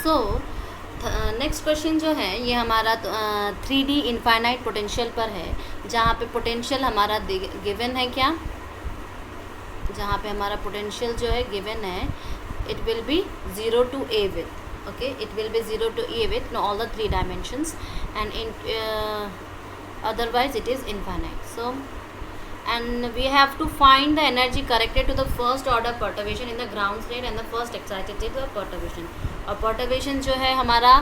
So next question जो है ये हमारा 3D इनफाइनाइट पोटेंशियल पर है, जहाँ पे पोटेंशियल हमारा गिवन है क्या, जहाँ पे हमारा पोटेंशियल जो है गिवन है, it will B 0 to a with, okay, it will be 0 to a with no all the 3 dimensions, and in otherwise it is infinite. So and we have to find the energy corrected to the first order perturbation in the ground state and the first excited state of perturbation. और perturbation जो है हमारा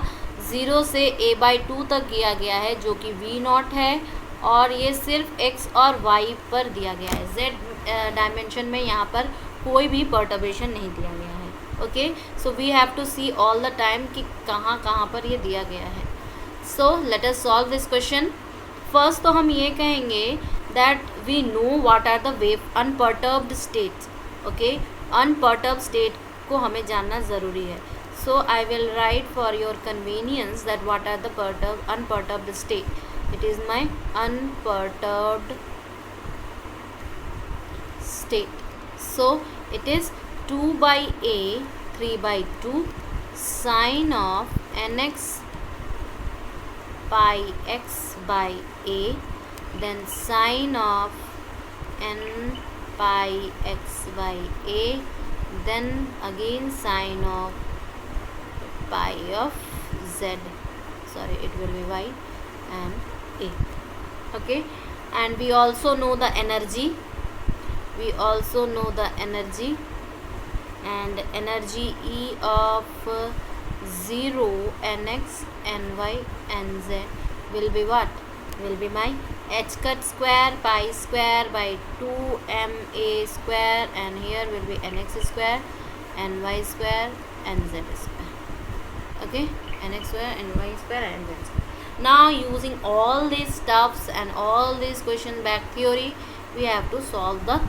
0 से a/2 तक किया गया है, जो कि v0 है, और ये सिर्फ x और y पर दिया गया है, z डायमेंशन में यहाँ पर कोई भी perturbation नहीं दिया गया है. Okay, so we have to see all the time कि कहाँ कहाँ पर ये दिया गया है. So let us solve this question. First तो हम ये कहेंगे that we know what are the wave unperturbed states. Okay, unperturbed state को हमें जानना ज़रूरी है. So I will write for your convenience that what are the unperturbed state. It is my unperturbed state. So it is 2 by a 3 by 2 sine of nx pi x by a, then sine of n pi x by a, then again sine of pi of z, sorry it will be y and a. Okay, and we also know the energy, and energy E of 0 nx ny nz will be what? Will be my h cut square pi square by 2 ma square, and here will be nx square ny square and z square. Okay, nx square ny square and z square. Now using all these stuffs and all these question back theory, we have to solve the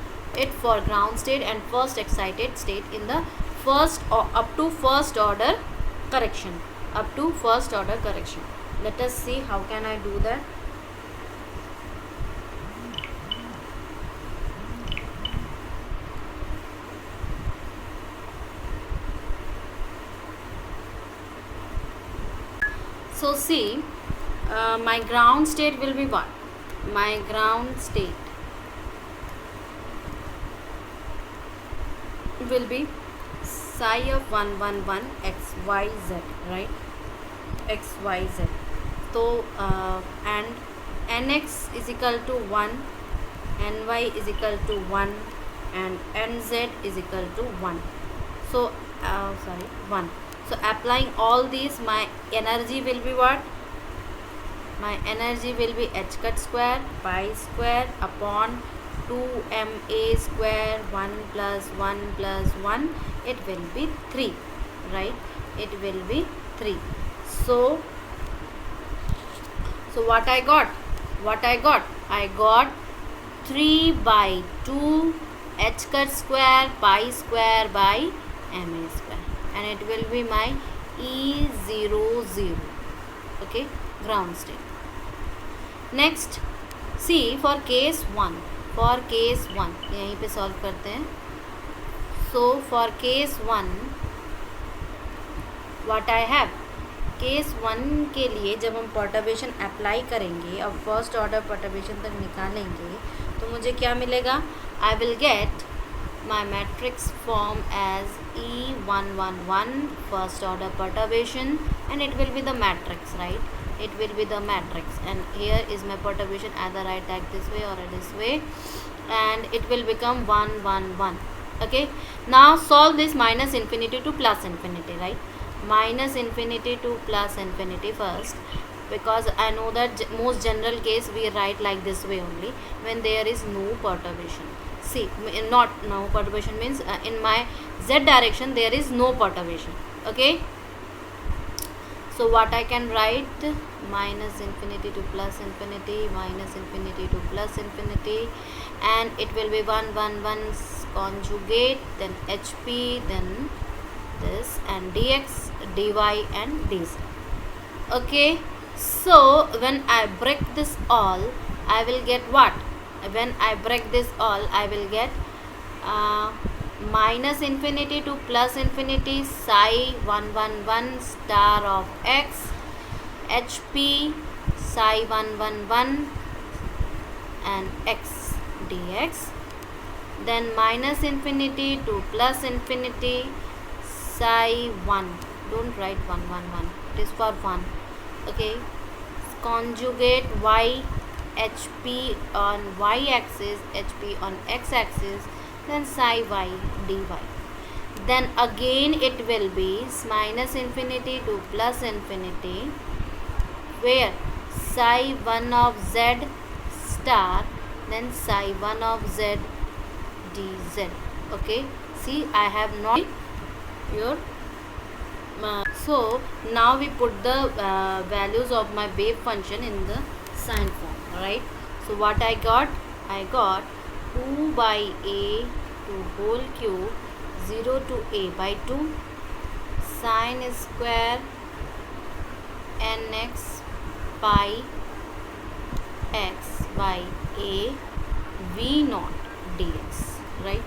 it for ground state and first excited state in the first or up to first order correction. Let us see how can I do that. So see, my ground state will be what? My ground state will be psi of 1 1 1 x y z, right? X y z. So and nx is equal to 1, ny is equal to 1, and nz is equal to 1. So 1. So applying all these, my energy will be what? My energy will be h cut square pi square upon 2ma square 1 plus 1 plus 1, it will be 3, right? It will be 3. So what I got? I got 3 by 2 h cut square pi square by ma square, and it will be my E00. Okay, ground state. Next, see for case 1. यहीं पे solve करते हैं. So for case 1 what I have, case 1 के लिए जब हम perturbation apply करेंगे और फर्स्ट ऑर्डर परटर्बेशन तक निकालेंगे, तो मुझे क्या मिलेगा? I will get my matrix form as E111 first order perturbation, and it will be the matrix, right? It will be the matrix, and here is my perturbation. Either I take this way or this way, and it will become 1 1 1. Okay, now solve this minus infinity to plus infinity, right? Minus infinity to plus infinity first, because I know that most general case we write like this way only when there is no perturbation. See, not no perturbation means in my z direction there is no perturbation. Okay, so what I can write? Minus infinity to plus infinity, minus infinity to plus infinity, and it will be 1 1 1 conjugate, then hp, then this, and dx, dy and dz. Okay, so when I break this all, I will get what? When I break this all, I will get minus infinity to plus infinity psi 111 star of x hp psi 111 and x dx. Then minus infinity to plus infinity psi 1, don't write 111, it is for 1. Okay, conjugate y hp on y axis, hp on x axis, then psi y dy. Then again it will be minus infinity to plus infinity, where psi 1 of z star, then psi 1 of z dz. Okay, see, I have not your so now we put the values of my wave function in the sine form, right? So what I got 2 by a to whole cube 0 to a by 2 sine square nx pi x by a v naught dx, right?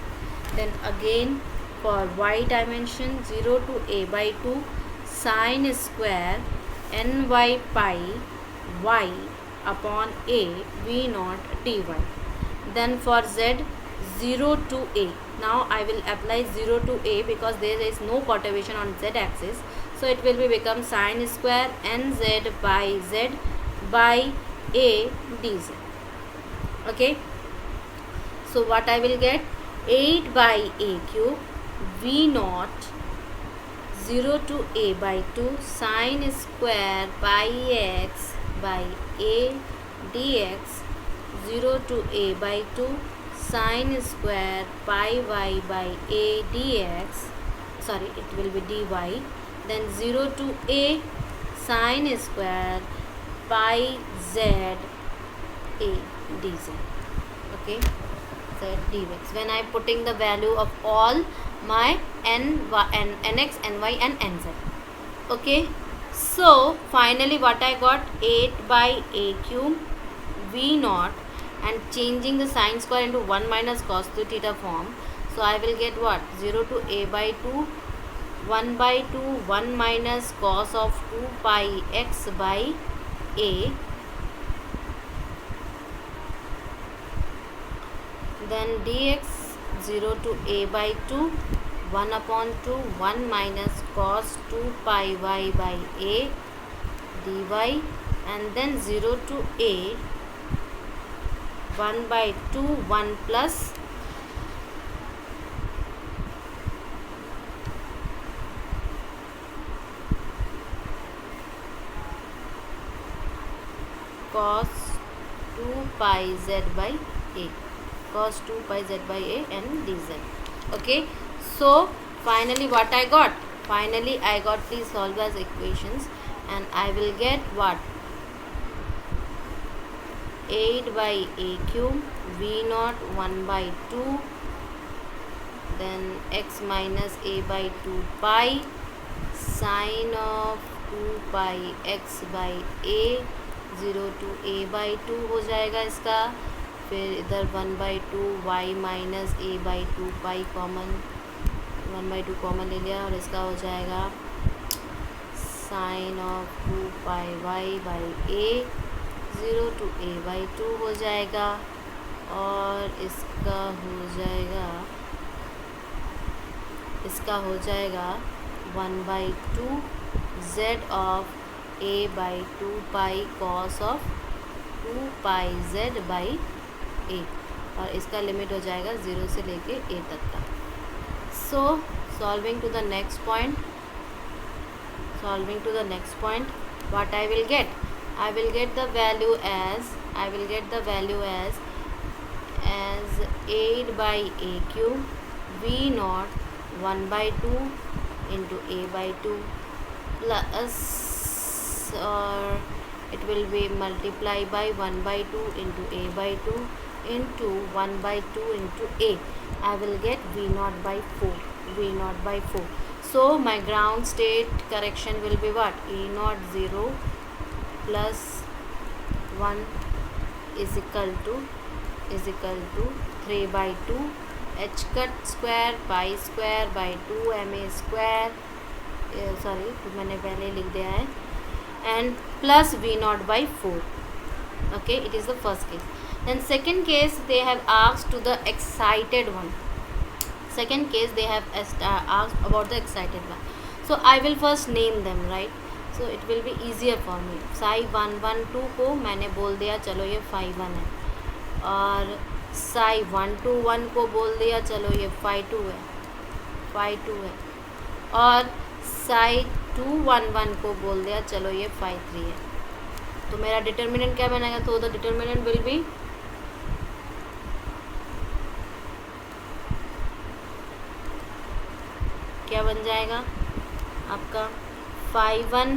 Then again for y dimension 0 to a by 2 sine square ny pi y upon a v naught dy. Then for z 0 to a, now I will apply 0 to a because there is no perturbation on z axis, so it will be become sine square nz by z by a dz. Okay, so what I will get 8 by a cube v naught 0 to a by 2 sine square pi x by a dx 0 to a by 2 sine square pi y by a dx, sorry, it will be dy. Then 0 to a sine square pi z a dz. Okay, z dx, when I putting the value of all my nx, ny and nz. Okay, so finally what I got 8 by a cube v naught, and changing the sine square into 1 minus cos theta form, so I will get what 0 to a by 2 1 by 2 1 minus cos of 2 pi x by a, then dx 0 to a by 2 1 upon 2 1 minus cos 2 pi y by a dy, and then 0 to a 1 by 2 1 plus cos 2 pi z by a, cos 2 pi z by a and dz. Okay, so finally what I got, please solve as equations, and I will get what 8 by a cube v naught 1 by 2, then x minus a by 2 pi sine of 2 pi x by a 0 to a by 2 हो जाएगा इसका, फिर इधर 1 by 2 y minus a by 2 pi common, 1 by 2 common ले लिया, और इसका हो जाएगा sine of 2 pi y by a 0 to a by 2 हो जाएगा, और इसका हो जाएगा 1 by 2 z of a by 2 pi cos of 2 pi z by a, और इसका लिमिट हो जाएगा 0 से लेके a तक का. So solving to the next point, what I will get the value as 8 by a cube v naught 1 by 2 into a by 2 plus, or it will be multiply by 1 by 2 into a by 2 into 1 by 2 into a. I will get v naught by 4. So my ground state correction will be what, e naught 0 plus 1 is equal to 3 by 2 h cut square pi square by 2 ma square, sorry मैंने पहले लिख दिया है, and plus V naught by 4. Okay, it is the first case. Then second case they have asked to the excited one. Second case they have asked about the excited one. So I will first name them, right? So it will be easier for me. psi 1 1 2 को मैंने बोल दिया चलो ये phi 1 है, और psi 1 2 1 को बोल दिया चलो ये phi 2 है, phi 2 है, और psi 2 1 1 को बोल दिया चलो ये phi 3 है. तो मेरा डिटर्मिनेंट क्या बनेगा? तो द डिटर्मिनेंट विल बी क्या बन जाएगा आपका? phi 1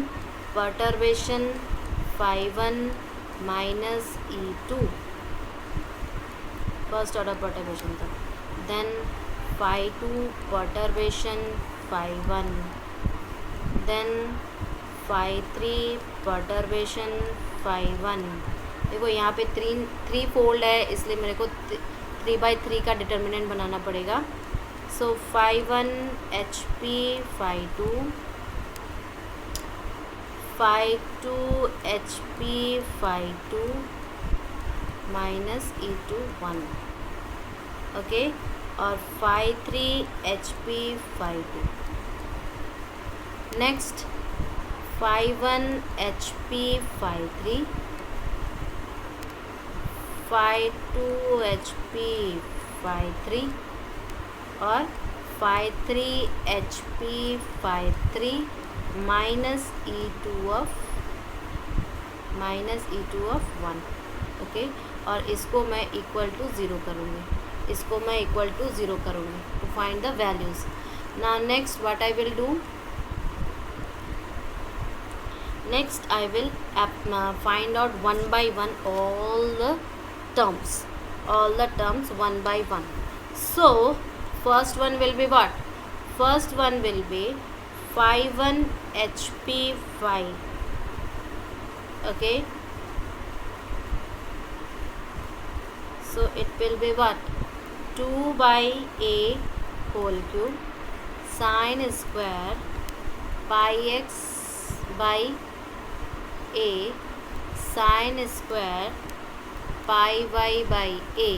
perturbation phi 1 minus E2, first order perturbation था. Then phi 2 perturbation phi 1, then phi 3 perturbation phi 1. देखो यहाँ पे थ्री फोल्ड है, इसलिए मेरे को 3/3 का डिटर्मिनेंट बनाना पड़ेगा. सो phi 1 HP phi 2, phi 2 HP phi 2 minus E2 1. Okay, और phi 3 HP phi 2. Next phi 1 HP phi 3, phi 2 HP phi 3, और phi 3 HP phi 3 minus E2 of 1. Okay, और इसको मैं इक्वल टू 0 करूँगी, इसको मैं इक्वल टू 0 करूँगी to find the values. Now next what I will do, next I will find out one by one all the terms one by one. So first one will be what? First one will be phi 1 HP phi. Okay, so it will be what? 2 by a whole cube sin square pi x by a sin square pi y by a,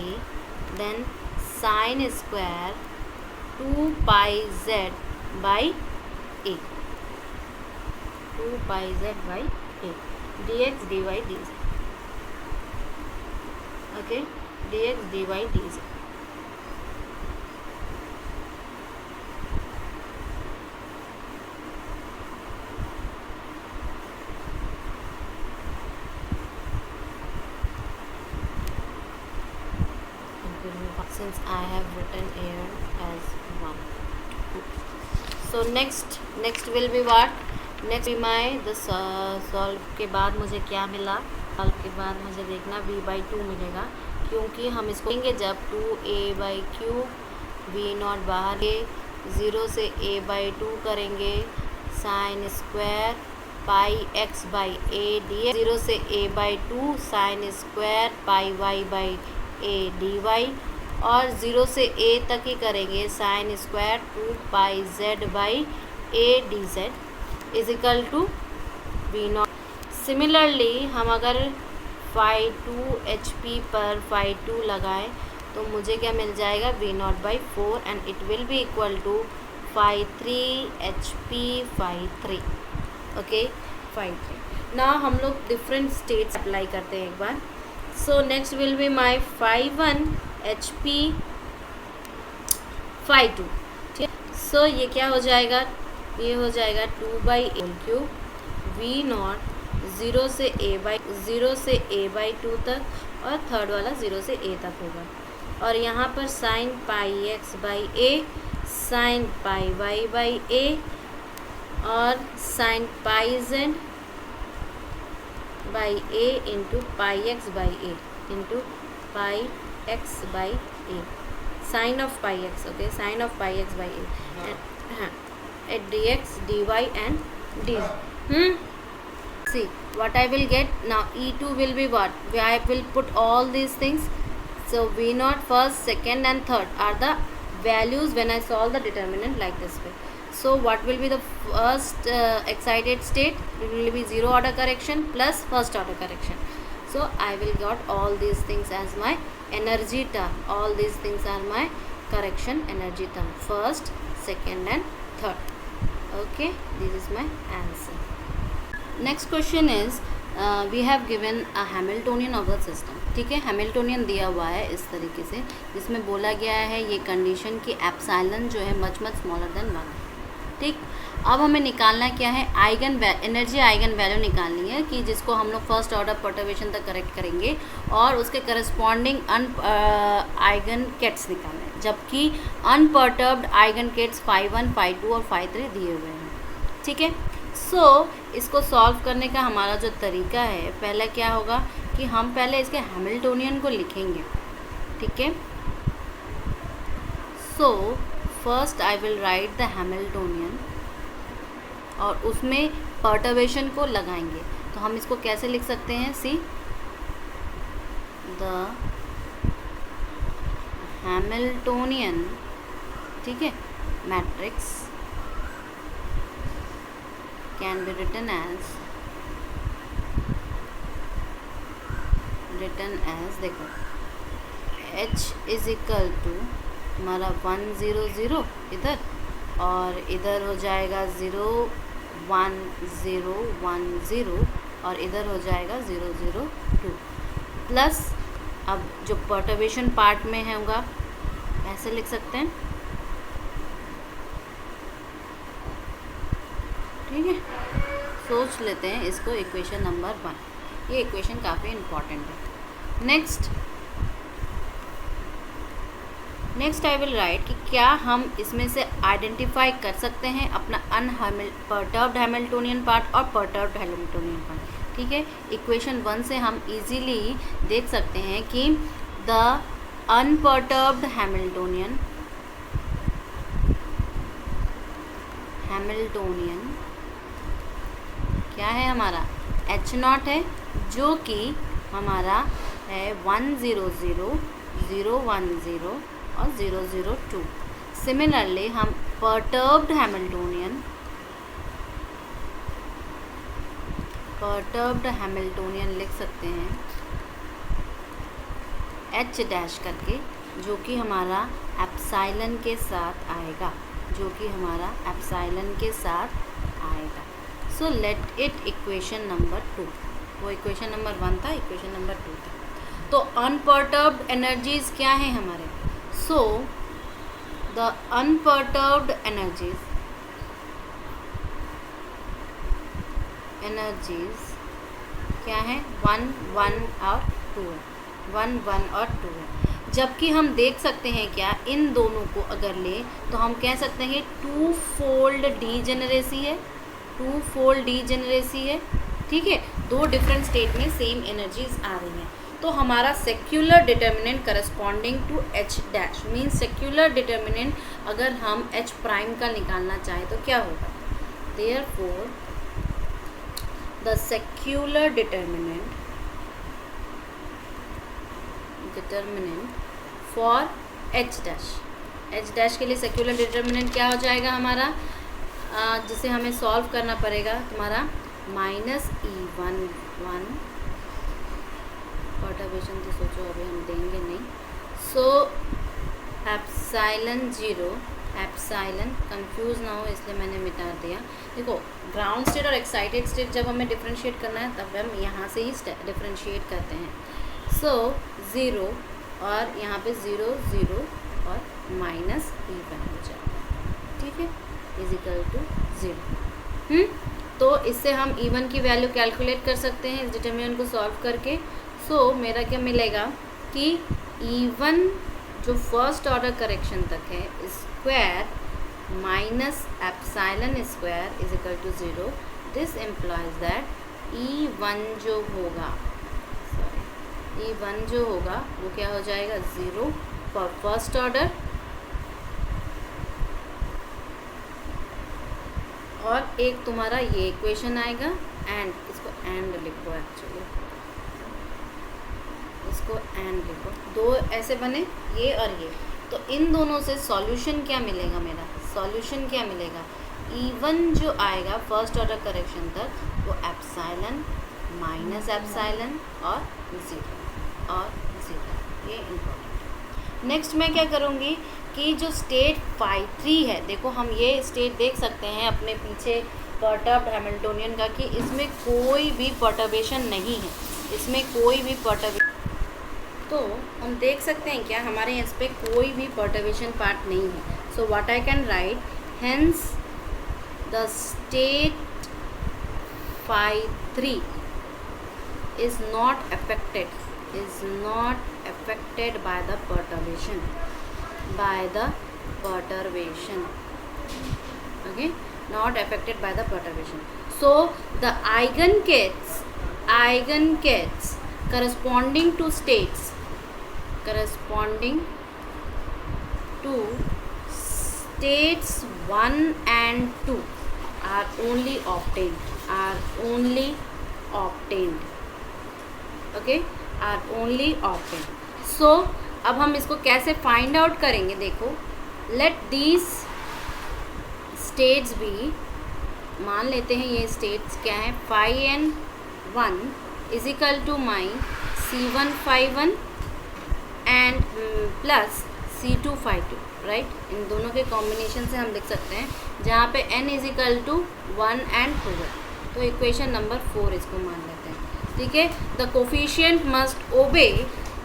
then sin square 2 pi z by a, 2 pi z by a, dx dy dz. Okay, dx dy dz. Since I have written here as 1. So next will be what? Next be my the solve के बाद मुझे क्या मिला? solve के बाद मुझे देखना v/2 मिलेगा, क्योंकि हम इसको लेंगे जब 2a/3 v0 बाहर के 0 से a/2 करेंगे sin square pi x by a dx, 0 से a/2 sin square pi y by a dy, और 0 से a तक ही करेंगे sine square 2 pi z by a dz is equal to v0. Similarly हम अगर phi 2 HP पर phi 2 लगाएं तो मुझे क्या मिल जाएगा? v0 by 4, and it will be equal to phi 3 HP phi 3. Okay, phi 3. ना हम लोग डिफरेंट स्टेट्स अप्लाई करते हैं एक बार. So next will be my phi 1 HP phi 2. ठीक है, सो ये क्या हो जाएगा? ये हो जाएगा 2 बाई a क्यूब v0 0 से a/2 तक, और थर्ड वाला 0 से a तक होगा. और यहाँ पर sine pi x by a, sine pi y by a, और sine pi z by a into pi x by a into pi x by a, sine of pi x. Okay, sine of pi x by a, हाँ, at dx dy and dz. See what I will get now. E2 will be what? I will put all these things. So v0 first, second and third are the values when I solve the determinant like this way. So what will be the first excited state? It will be zero order correction plus first order correction. So I will got all these things as my energy term. All these things are my correction energy term, first, second and third. Okay, this is my answer. Next question is we have given a Hamiltonian of the system. ठीक है, Hamiltonian दिया हुआ है इस तरीके से, जिसमें बोला गया है ये कंडीशन की एप्सिलॉन जो है मच स्मॉलर देन 1. ठीक, अब हमें निकालना क्या है, एनर्जी आइगन वैल्यू निकालनी है कि जिसको हम लोग फर्स्ट ऑर्डर पर्टर्बेशन तक करेक्ट करेंगे और उसके करस्पॉन्डिंग आइगन केट्स निकालने हैं, जबकि अनपर्टर्ब्ड आइगन केट्स 5(1), 5(2) और 5(3) दिए हुए हैं. ठीक है, सो इसको सॉल्व करने का हमारा जो तरीका है, पहला क्या होगा कि हम पहले इसके हैमिल्टोनियन को लिखेंगे. ठीक है, so first I will right the Hamiltonian और उसमें पर्टर्बेशन को लगाएंगे. तो हम इसको कैसे लिख सकते हैं, सी द हैमिल्टोनियन, ठीक है, matrix can be written as देखो H इज इक्वल टू हमारा 1 0 0 इधर और इधर हो जाएगा 0 1 0 1 0 और इधर हो जाएगा 0 0 2 प्लस, अब जो पर्टर्बेशन पार्ट में है होगा ऐसे लिख सकते हैं. ठीक है, सोच लेते हैं इसको इक्वेशन नंबर 1. ये इक्वेशन काफ़ी इम्पॉर्टेंट है. नेक्स्ट आई विल राइट कि क्या हम इसमें से आइडेंटिफाई कर सकते हैं अपना पर्टर्ब्ड हैमिल्टोनियन पार्ट और पर्टर्ब्ड हैमिल्टोनियन पार्ट. ठीक है, इक्वेशन 1 से हम इजीली देख सकते हैं कि द अनपर्टर्ब्ड हैमिल्टोनियन क्या है हमारा, H0 है, जो कि हमारा है 1 0 0 0 1 0 और 0 0 2. सिमिलरली हम पर्टर्ब्ड हैमिल्टोनियन लिख सकते हैं H डैश करके, जो कि हमारा एप्सिलॉन के साथ आएगा, so let it equation number 2. वो इक्वेशन नंबर 1 था, इक्वेशन नंबर 2 था. तो अनपर्टर्ब्ड एनर्जीज क्या है हमारे, सो द अनपर्टर्ब्ड एनर्जीज क्या है, 1 1 और 2 है, 1 1 और 2 है. जबकि हम देख सकते हैं क्या, इन दोनों को अगर ले तो हम कह सकते हैं 2 फोल्ड डीजेनरेसी है. ठीक है, 2 डिफरेंट स्टेट में सेम एनर्जीज आ रही हैं. तो हमारा secular determinant corresponding to H dash means secular determinant अगर हम H प्राइम का निकालना चाहें तो क्या होगा, therefore the secular determinant for H dash के लिए सेक्युलर डिटर्मिनेंट क्या हो जाएगा हमारा, जिसे हमें सॉल्व करना पड़ेगा तुम्हारा -E1 1. पर्टर्बेशन तो सोचो अभी हम देंगे नहीं. सो एप्सिलॉन कंफ्यूज ना हो इसलिए मैंने मिटा दिया. देखो, ग्राउंड स्टेट और एक्साइटेड स्टेट जब हमें डिफरेंशिएट करना है तब हम यहाँ से ही डिफरेंशिएट करते हैं. सो 0 और यहाँ पे 0 0 और -E1 हो जाएगा. ठीक है, इज इक्वल टू 0. तो इससे हम E1 की वैल्यू कैलकुलेट कर सकते हैं इस डिटर्मिनेंट को सॉल्व करके. सो मेरा क्या मिलेगा कि E1 जो फर्स्ट ऑर्डर करेक्शन तक है square minus epsilon square is equal to 0. This implies that E1 जो होगा वो क्या हो जाएगा 0 फॉर फर्स्ट ऑर्डर और एक तुम्हारा ये इक्वेशन आएगा एंड इसको एंड लिखो, एक्चुअली इसको एंड लिखो, 2 ऐसे बने ये और ये. तो इन दोनों से सॉल्यूशन क्या मिलेगा, मेरा सॉल्यूशन क्या मिलेगा, इवन जो आएगा फर्स्ट ऑर्डर करेक्शन तक वो एप्साइलन माइनस एप्साइलन और ज़ीरो, ये इम्पोर्टेंट। नेक्स्ट मैं क्या करूँगी कि जो स्टेट फाई 3 है, देखो हम ये स्टेट देख सकते हैं अपने पीछे परटर्ब्ड हैमिल्टोनियन का कि इसमें कोई भी परटर्बेशन नहीं है, इसमें कोई भी परटर्बेशन, तो हम देख सकते हैं क्या हमारे इस पर कोई भी परटर्बेशन पार्ट नहीं है। So what I can write, hence the state phi 3 is not affected by the perturbation, okay, not affected by the perturbation. So the eigenkets corresponding to states states 1 and 2 are only obtained, okay, are only obtained. So अब हम इसको कैसे find out करेंगे, देखो let these states B, मान लेते हैं ये स्टेट्स क्या है, phi n 1 is equal to my C1 phi 1 and plus C2 phi 2, right. इन दोनों के कॉम्बिनेशन से हम लिख सकते हैं जहाँ पे n is equal to 1 and 2 है, तो इक्वेशन नंबर 4 इसको मान लेते हैं, ठीक है। The coefficient must obey,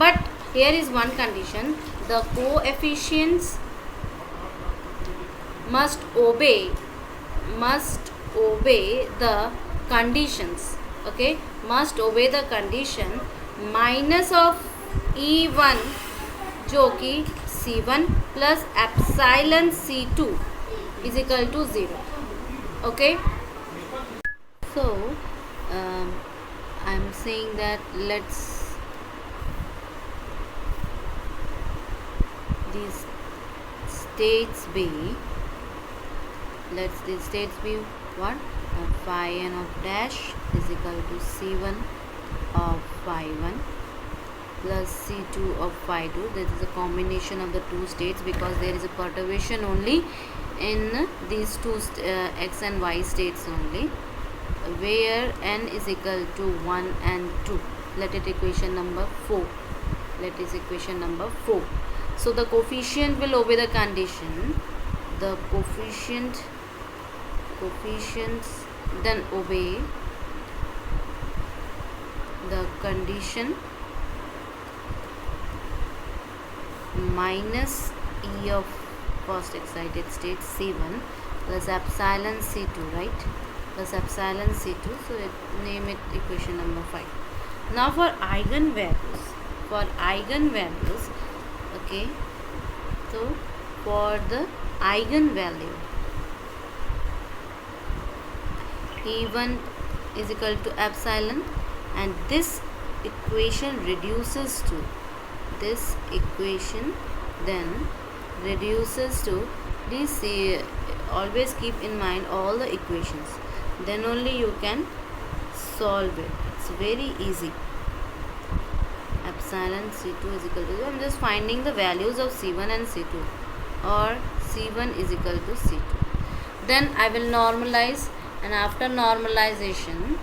but here is one condition, the coefficients must obey the conditions, okay, must obey the condition minus of E1 जो कि C1 plus epsilon C2 is equal to 0, okay. So I'm saying that let's these states be what, phi n of dash is equal to C1 of phi 1 plus C2 of phi 2. This is a combination of the two states because there is a perturbation only in these two x and y states only, where n is equal to 1 and 2. Let it equation number 4. So the coefficient will obey the condition, the coefficients then obey the condition minus E of first excited state C1 plus epsilon C2, right, plus epsilon C2, so name it equation number 5. Now for eigenvalues, okay, so for the eigenvalue E1 is equal to epsilon, and this equation then reduces to, please see, always keep in mind all the equations, then only you can solve it. It's very easy. Epsilon C2 is equal to, I'm just finding the values of C1 and C2, or C1 is equal to C2. Then I will normalize, and after normalization,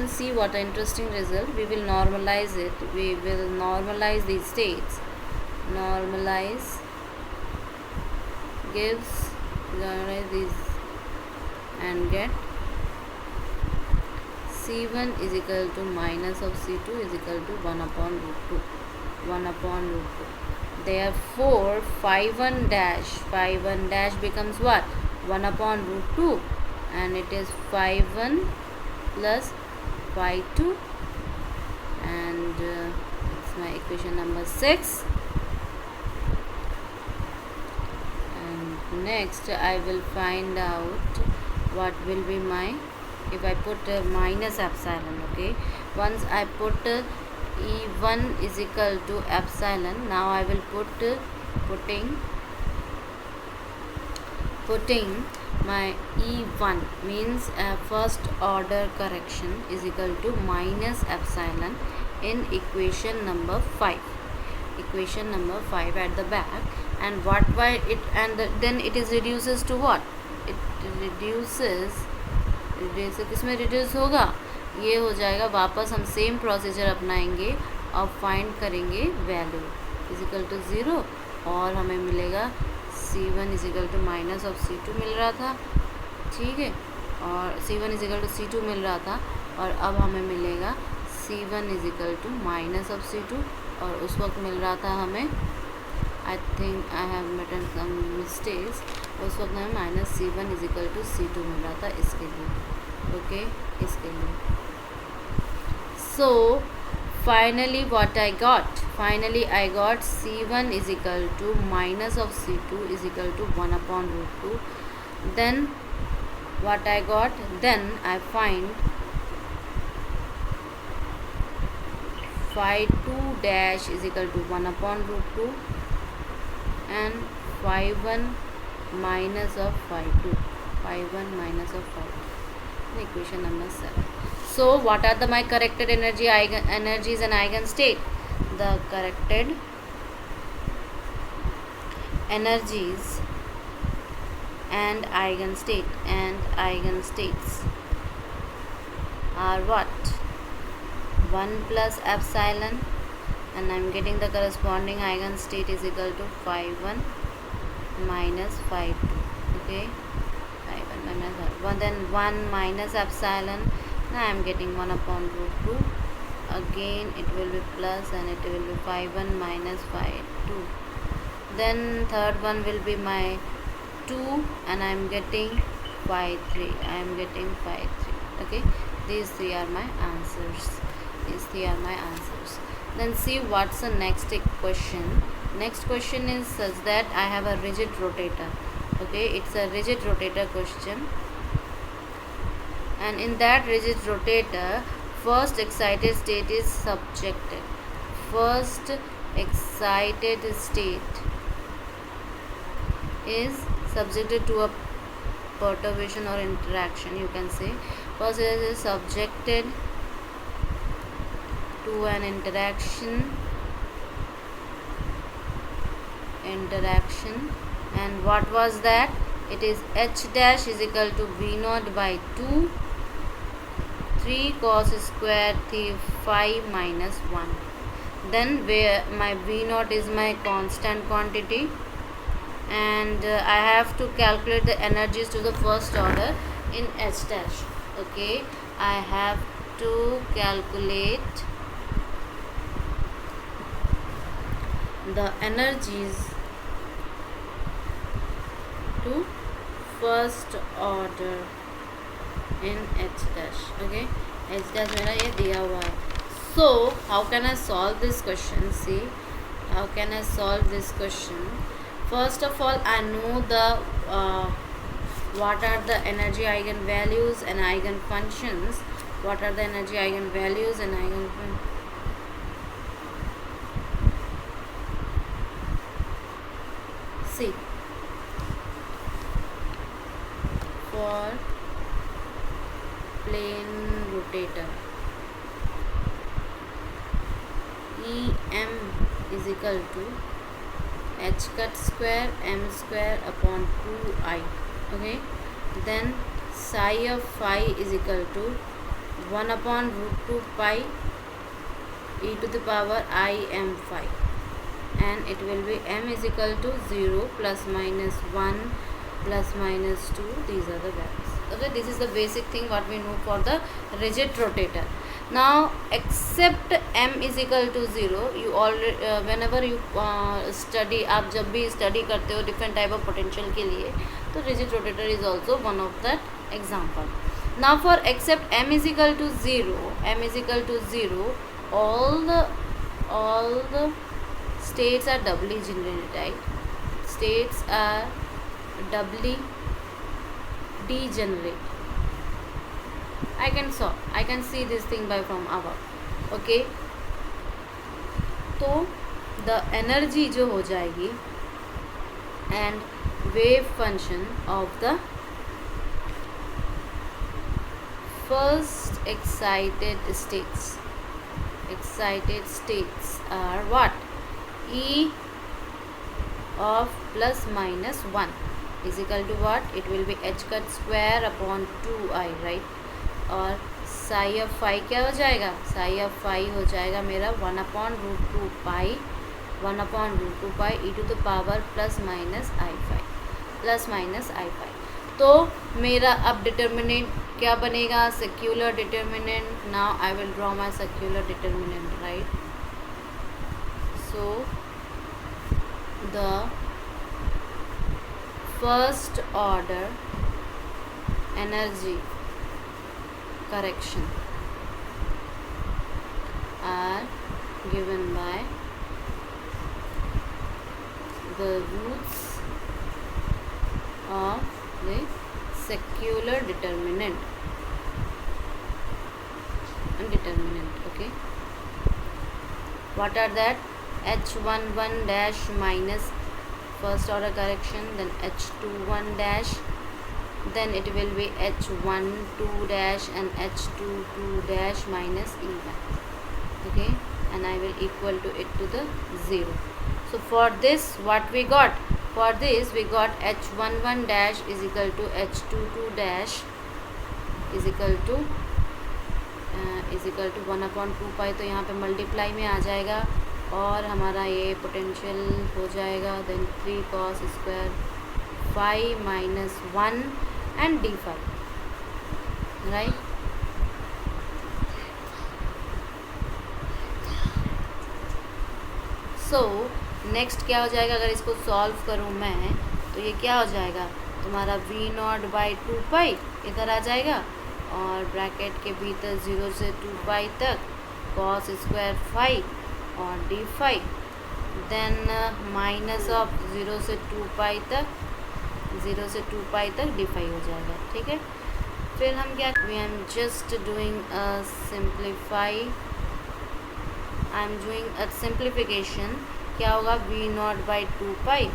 see what an interesting result. We will normalize it. We will normalize these states. Normalize gives these and get C1 is equal to minus of C2 is equal to 1 upon root 2. Therefore phi 1 dash becomes what? 1 upon root 2, and it is phi 1 plus phi 2, and it's my equation number 6. And next I will find out what will be my, if I put minus epsilon, okay, once I put E1 is equal to epsilon, now I will putting my E1 means first order correction is equal to minus epsilon in equation number 5. equation number 5 at the back. And what why it, and then it is reduces to what, it reduces किसमें reduce होगा, ये हो जाएगा, वापस हम same procedure अपनाएंगे और find करेंगे वैल्यू इजिकल टू 0 और हमें मिलेगा C1 is equal to minus of C2 मिल रहा था, ठीक है, और C1 इजिकल टू C2 मिल रहा था, और अब हमें मिलेगा C1 is equal to minus of C2, और उस वक्त मिल रहा था हमें, I think I have made some mistakes, उस वक्त हमें minus C1 is equal to C2 मिल रहा था इसके लिए, ओके, इसके लिए. So finally what I got, finally I got C1 is equal to minus of C2 is equal to 1 upon root 2. Then what I got, then I find phi 2 dash is equal to 1 upon root 2 and phi 1 minus of phi 2, phi 1 minus of phi 2, equation number 7. So what are the my corrected energies and eigenstate? The corrected energies and eigenstates are what? 1 plus epsilon, and I am getting the corresponding eigenstate is equal to phi 1 minus phi 2, okay, phi 1 minus phi 1, then 1 minus epsilon. Now I am getting 1 upon root 2, again it will be plus and it will be phi 1 minus phi 2, then third one will be my 2 and I am getting phi 3, I am getting phi 3, okay, these three are my answers, these three are my answers. Then see what's the next question. Next question is such that I have a rigid rotator, okay, it's a rigid rotator question, and in that rigid rotator first excited state is subjected, first excited state is subjected to a perturbation or interaction, you can say. First it is subjected to an interaction, and what was that? It is H dash is equal to V naught by 2 3 cos square phi minus 1. Then where my V naught is my constant quantity, and I have to calculate the energies to the first order in H dash, okay, I have to calculate the energies to first order in H dash, okay, H dash मेरा ये दिया हुआ है. So how can I solve this question? See, how can I solve this question? First of all, I know the what are the energy eigenvalues and eigenfunctions. What are the energy eigenvalues and eigenfunctions? See, for plane rotator, EM is equal to h cut square m square upon 2I, okay, then psi of phi is equal to 1 upon root 2 pi e to the power I m phi, and it will be m is equal to 0 plus minus 1 plus minus 2, these are the values, okay. This is the basic thing what we know for the rigid rotator. Now except m is equal to 0, you already whenever you study, आप जब भी study करते हो different type of potential के लिए, तो rigid rotator is also one of that example. Now for except m is equal to 0, all the states are doubly generated, right? States are doubly degenerate. I can see this thing by from above, okay. तो the energy जो हो जाएगी and wave function of the first excited states are what? E of plus minus 1 is equal to what? It will be h cut square upon 2i, right? और sigh of phi क्या हो जाएगा? Sigh of phi हो जाएगा मेरा 1 upon root 2 pi, 1 upon root 2 pi e to the power plus minus i phi, plus minus i phi. तो मेरा अब डिटर्मिनेंट क्या बनेगा? Secular determinant. Now I will draw my secular determinant, right? So the first order energy correction are given by the roots of the secular determinant and determinant. Okay, what are that? h11 dash minus first order correction, then h21 dash, then it will be h12 dash and h22 dash minus e1. Okay, and I will equal to it to the 0. So for this what we got? For this we got h11 dash is equal to h22 dash is equal to 1 upon 2 पाई, तो यहाँ पे multiply में आ जाएगा और हमारा ये potential हो जाएगा then 3 cos square 5 minus 1 and d5, right? So next क्या हो जाएगा? अगर इसको सॉल्व करूँ मैं तो ये क्या हो जाएगा? तुम्हारा v0 बाई 2 पाई इधर आ जाएगा और ब्रैकेट के भीतर 0 से 2 पाई तक cos स्क्वायर 5 और d5, देन माइनस ऑफ 0 से 2 पाई तक, 0 से 2 पाई तक d5 हो जाएगा। ठीक है, फिर हम क्या, V am just doing simplify, I am doing a simplification. क्या होगा? v0 बाई 2 पाई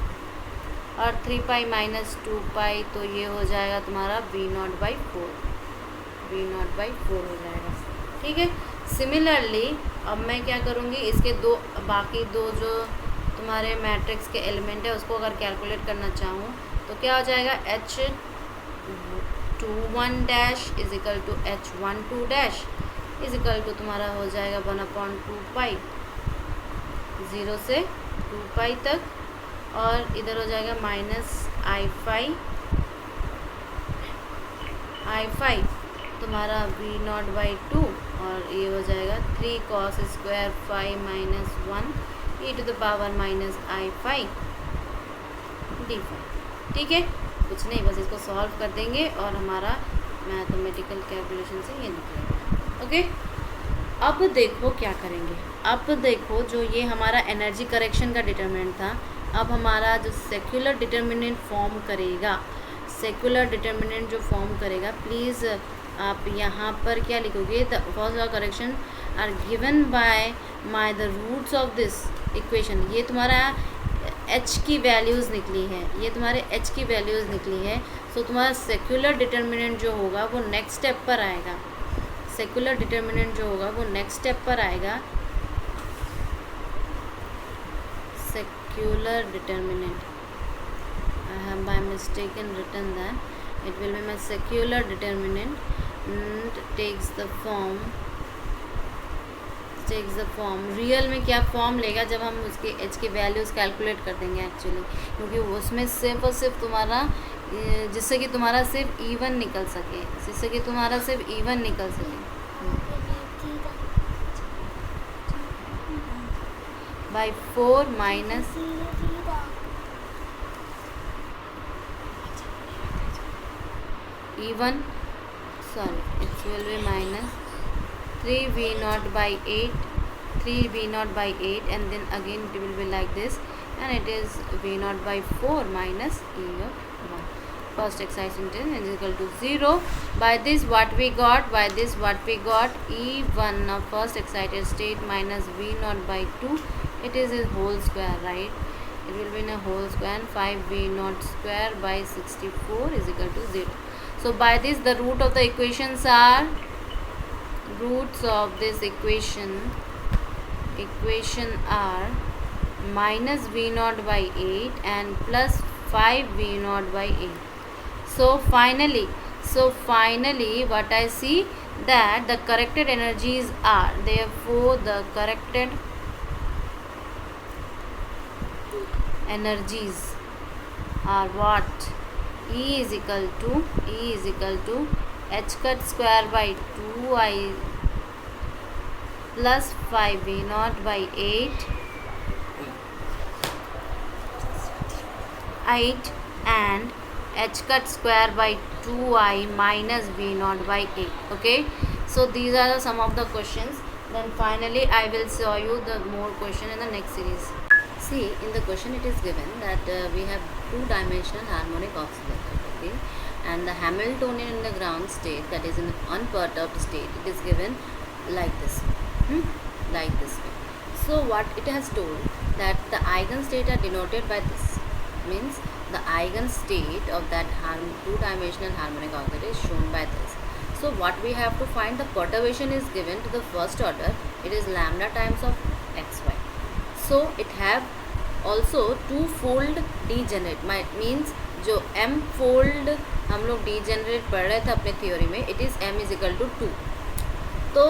और 3 पाई माइनस 2 पाई, तो ये हो जाएगा तुम्हारा v0 बाई 4, v0 बाई 4 हो जाएगा। ठीक है, सिमिलरली अब मैं क्या करूँगी, इसके बाकी दो जो तुम्हारे मैट्रिक्स के एलिमेंट है उसको अगर कैलकुलेट करना चाहूँ तो क्या हो जाएगा? h21 dash is equal to h12 dash is equal to तुम्हारा हो जाएगा 1 अपॉन 2 पाई 0 से 2 पाई तक, और इधर हो जाएगा माइनस i5 तुम्हारा v0 बाई 2, और ये हो जाएगा 3 cos square 5 minus 1 e to the power minus i5 d5। ठीक है, कुछ नहीं, बस इसको सॉल्व कर देंगे और हमारा मैथमेटिकल कैलकुलेशन से ये निकलेगा। ओके, अब देखो क्या करेंगे। अब देखो जो ये हमारा एनर्जी करेक्शन का डिटरमिनेंट था, अब हमारा जो सेक्युलर डिटरमिनेंट फॉर्म करेगा, सेक्युलर डिटरमिनेंट जो फॉर्म करेगा, प्लीज़ आप यहाँ पर क्या लिखोगे? The first order correction are given by the roots of this equation. ये तुम्हारा h की वैल्यूज़ निकली है, ये तुम्हारे h की वैल्यूज़ निकली है। सो तुम्हारा सेक्युलर डिटरमिनेंट जो होगा वो नेक्स्ट स्टेप पर आएगा, सेक्युलर डिटरमिनेंट जो होगा वो नेक्स्ट स्टेप पर आएगा। Secular determinant, I have by mistaken written that it will be my secular determinant and takes the form real में क्या फॉर्म लेगा जब हम उसके h की वैल्यूज़ कैलकुलेट कर देंगे एक्चुअली, क्योंकि उसमें सिर्फ और सिर्फ तुम्हारा जिससे कि तुम्हारा सिर्फ E1 निकल सके, जिससे कि तुम्हारा सिर्फ E1 निकल सके by 4 minus E1, sorry, it will be minus 3v0 by 8, 3v0 by 8, and then again it will be like this, and it is v0 by 4 minus e of 1. First excitation is equal to 0. By this what we got? E1 of first excited state minus v0 by 2. It is a whole square, right? It will be in a whole square, and 5v0 square by 64 is equal to 0. So by this the root of the equations are, roots of this equation are minus V naught by 8 and plus 5 V naught by 8. So finally what I see that the corrected energies are, therefore the corrected energies are what? E is equal to h cut square by 2I plus 5 V naught by 8 and h cut square by 2I minus V naught by 8. Okay, so these are the some of the questions. Then finally I will show you the more question in the next series. See, in the question it is given that we have two-dimensional harmonic oscillator, okay, and the Hamiltonian in the ground state, that is in unperturbed state, it is given like this, like this way. So what it has told that the eigenstate are denoted by this, means the eigenstate of that two-dimensional harmonic oscillator is shown by this. So what we have to find, the perturbation is given to the first order, it is lambda times of xy. So it have also two fold degenerate, means जो m fold हम लोग degenerate पढ़ रहे थे अपने theory में, it is m is equal to 2. तो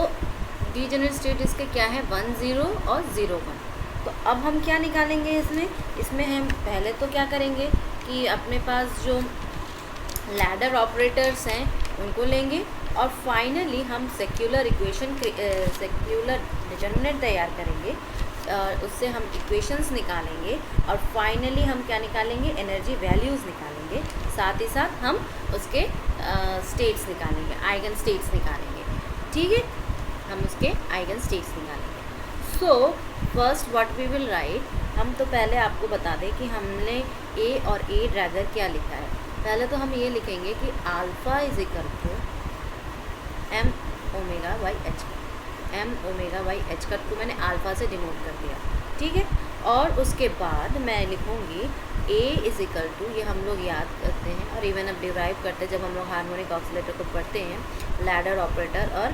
degenerate state इसके क्या है, 1 0 और 0 1. तो अब हम क्या निकालेंगे इसमें हम पहले तो क्या करेंगे कि अपने पास जो लैडर ऑपरेटर्स हैं उनको लेंगे और फाइनली हम सेक्युलर इक्वेशन सेक्युलर डिटर्मिनेंट तैयार करेंगे, उससे हम इक्वेशंस निकालेंगे और फाइनली हम क्या निकालेंगे, एनर्जी वैल्यूज़ निकालेंगे, साथ ही साथ हम उसके स्टेट्स निकालेंगे, आइगन स्टेट्स निकालेंगे. ठीक है, हम उसके आइगन स्टेट्स निकालेंगे. So first what we will write, हम तो पहले आपको बता दें कि हमने ए और ए ड्रैगर क्या लिखा है. पहले तो हम ये लिखेंगे कि alpha is equal to M omega by H, M omega by H cut को मैंने अल्फ़ा से डिनोट कर दिया. ठीक है, और उसके बाद मैं लिखूँगी ए इज इक्वल टू, ये हम लोग याद करते हैं और इवन अब डिराइव करते हैं जब हम लोग हार्मोनिक ऑसिलेटर को पढ़ते हैं, लैडर ऑपरेटर और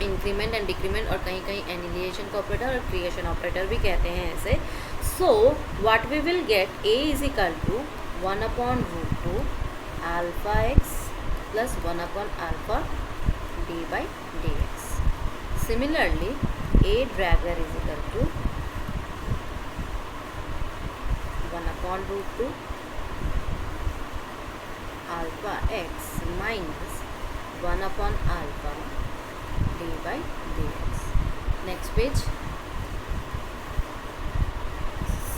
इंक्रीमेंट एंड डिक्रीमेंट और कहीं कहीं एनिलिएशन का ऑपरेटर और क्रिएशन ऑपरेटर भी कहते हैं ऐसे. So what we will get, A is equal to 1/√2 alpha x plus 1/α d by d x. Similarly, A dragger is equal to 1/√2 alpha x minus 1/α d by dx. Next page.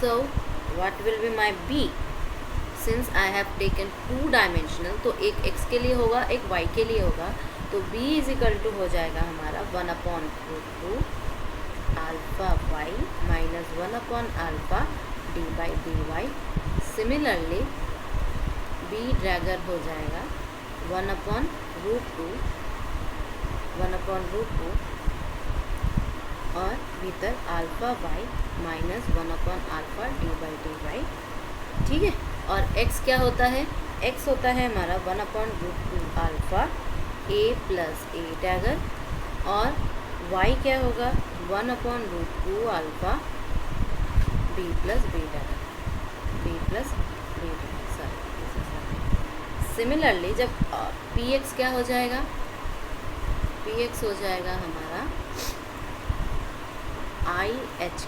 So, what will be my B? Since I have taken two-dimensional, तो एक x के लिए होगा, एक y के लिए होगा, तो B इज इक्वल टू हो जाएगा हमारा 1/√2 alpha y minus 1/α d by d y. Similarly B dagger हो जाएगा 1/√2 और भीतर alpha y minus 1/α d by d y. ठीक है, और x क्या होता है, x होता है हमारा 1/√2 alpha a plus A dagger और y क्या होगा 1/√2 alpha b plus b dagger, b plus b dagger. Sorry, similarly जब px क्या हो जाएगा, px हो जाएगा हमारा i h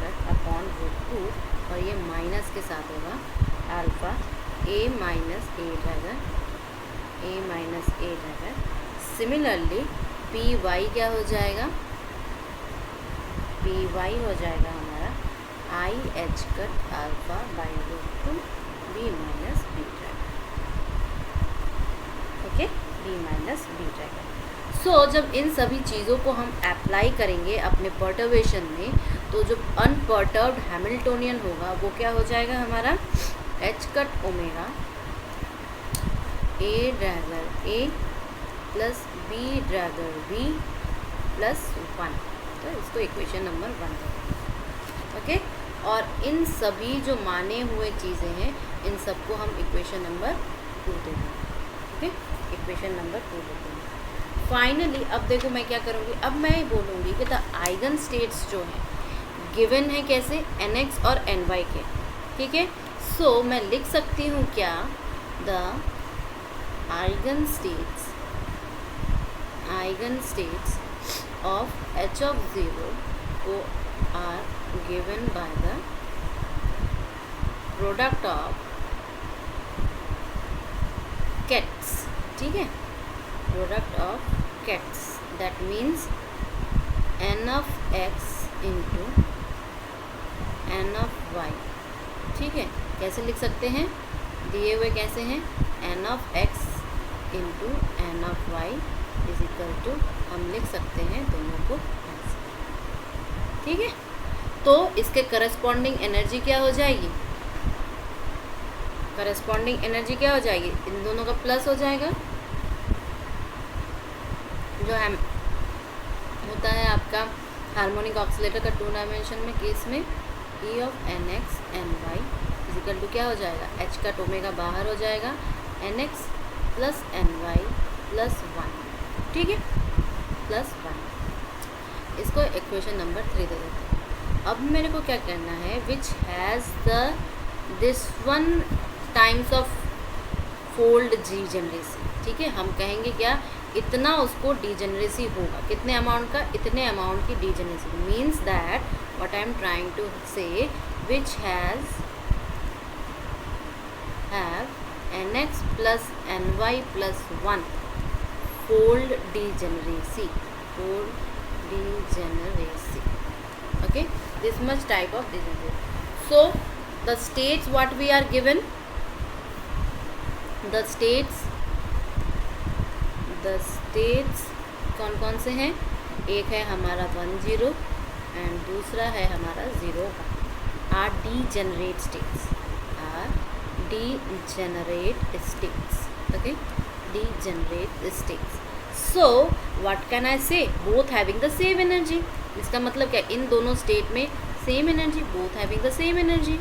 कट अपॉन √2 और ये माइनस के साथ होगा alpha a minus A dagger, a minus A dagger. Similarly P Y क्या हो जाएगा, पी वाई हो जाएगा हमारा I H cut alpha by √2 B minus B dagger. Okay, B minus B dagger. So जब इन सभी चीज़ों को हम अप्लाई करेंगे अपने पर्टर्बेशन में, तो जो अनपर्टर्ब्ड हैमिल्टोनियन होगा वो क्या हो जाएगा हमारा h cut omega A dagger A plus B dagger B plus 1. तो इसको इक्वेशन नंबर 1 करेंगे. ओके, और इन सभी जो माने हुए चीज़ें हैं इन सबको हम इक्वेशन नंबर 2 देंगे. ओके, इक्वेशन नंबर 2 देंगे. फाइनली अब देखो मैं क्या करूँगी, अब मैं बोलूँगी कि द आइगन स्टेट्स जो हैं गिवन है कैसे, nx और ny के, ठीक है। सो मैं लिख सकती हूँ क्या, the eigen states of h of 0 को are given by the product of kets, ठीक है, product of kets, that means n of x into n of y, ठीक है। कैसे लिख सकते हैं, दिए हुए कैसे हैं, n of x into n of y is equal to, हम लिख सकते हैं दोनों को ऐसे, ठीक है। तो इसके करस्पॉन्डिंग एनर्जी क्या हो जाएगी, करस्पॉन्डिंग एनर्जी क्या हो जाएगी, इन दोनों का प्लस हो जाएगा, जो हम होता है आपका हार्मोनिक ऑक्सीलेटर का 2 डायमेंशन में केस में E of nx ny is equal to क्या हो जाएगा, h का ओमेगा बाहर हो जाएगा, nx प्लस ny प्लस 1, ठीक है, प्लस 1। इसको इक्वेशन नंबर 3 दे देते हैं। अब मेरे को क्या करना है, which has the this one times of fold degeneracy, ठीक है। हम कहेंगे क्या, इतना उसको डीजेनरेसी होगा, कितने अमाउंट का, इतने अमाउंट की degeneracy, means that what I am trying to say, which has nx plus ny plus 1 fold degeneracy, okay, this much type of degeneration. So the states what we are given, the states कौन कौन से हैं, एक है हमारा 1 0 and दूसरा है हमारा 0 1, are degenerate states, okay, degenerate states. So what can I say, both having the same energy, इसका मतलब क्या, इन दोनों स्टेट में same energy, both having the same energy,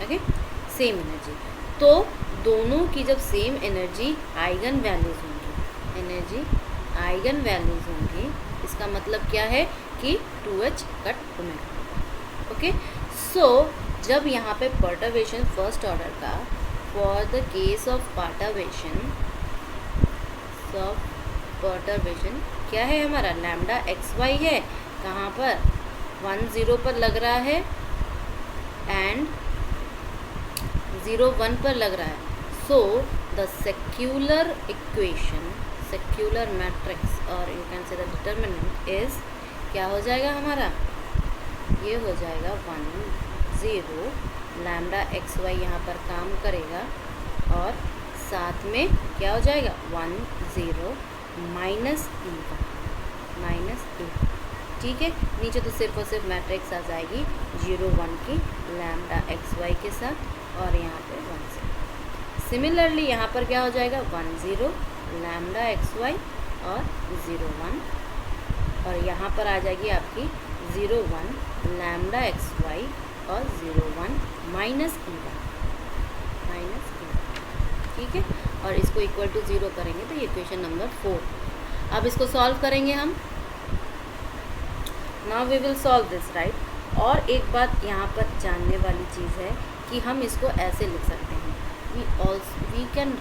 okay, same energy. तो दोनों की जब सेम एनर्जी आइगन वैल्यूज होंगी, एनर्जी आइगन वैल्यूज होंगी, इसका मतलब क्या है कि 2h कट ओमेगा, ओके। सो जब यहाँ पे पर्टर्वेशन फर्स्ट ऑर्डर का, for the case of perturbation क्या है हमारा, लैम्डा xy है, कहाँ पर 1 0 पर लग रहा है एंड 0 1 पर लग रहा है। So the secular equation, secular matrix और you can say the determinant is क्या हो जाएगा हमारा, ये हो जाएगा 1 0 लैम्डा xy यहाँ पर काम करेगा और साथ में क्या हो जाएगा 1 0 माइनस e, ठीक है। नीचे तो सिर्फ और सिर्फ मैट्रिक्स आ जाएगी 0 1 की लैम्डा xy के साथ और यहाँ पे 1 0। सिमिलरली यहाँ पर क्या हो जाएगा 1 0 लैम्डा xy और 0 1, और यहाँ पर आ जाएगी आपकी 0 1 लैम्डा xy और 0 1 माइनस e, ठीक है। और इसको इक्वल टू 0 करेंगे तो ये इक्वेशन नंबर 4। अब इसको सॉल्व करेंगे हम, now we will solve this, right. और एक बात यहाँ पर जानने वाली चीज़ है कि हम इसको ऐसे लिख सकते हैं, we can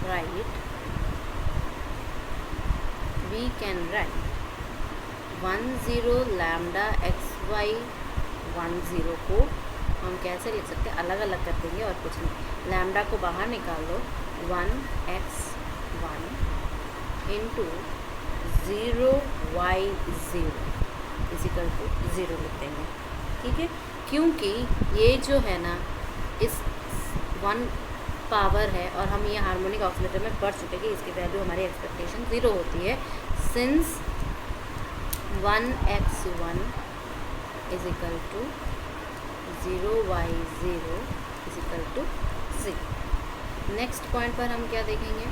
write 1 0 lambda xy 1 0 को हम कैसे लिख सकते हैं, अलग अलग कर देंगे और कुछ नहीं, लैम्डा को बाहर निकाल दो, 1x1 into 0 y 0 is equal to 0 लिख देंगे, ठीक है। क्योंकि ये जो है ना, इस 1 पावर है और हम ये हार्मोनिक ऑक्सीलेटर में पढ़ चुके कि इसकी वैल्यू हमारी एक्सपेक्टेशन 0 होती है, since 1x1 is equal to 0 y 0 is equal to 0। Next point पर हम क्या देखेंगे,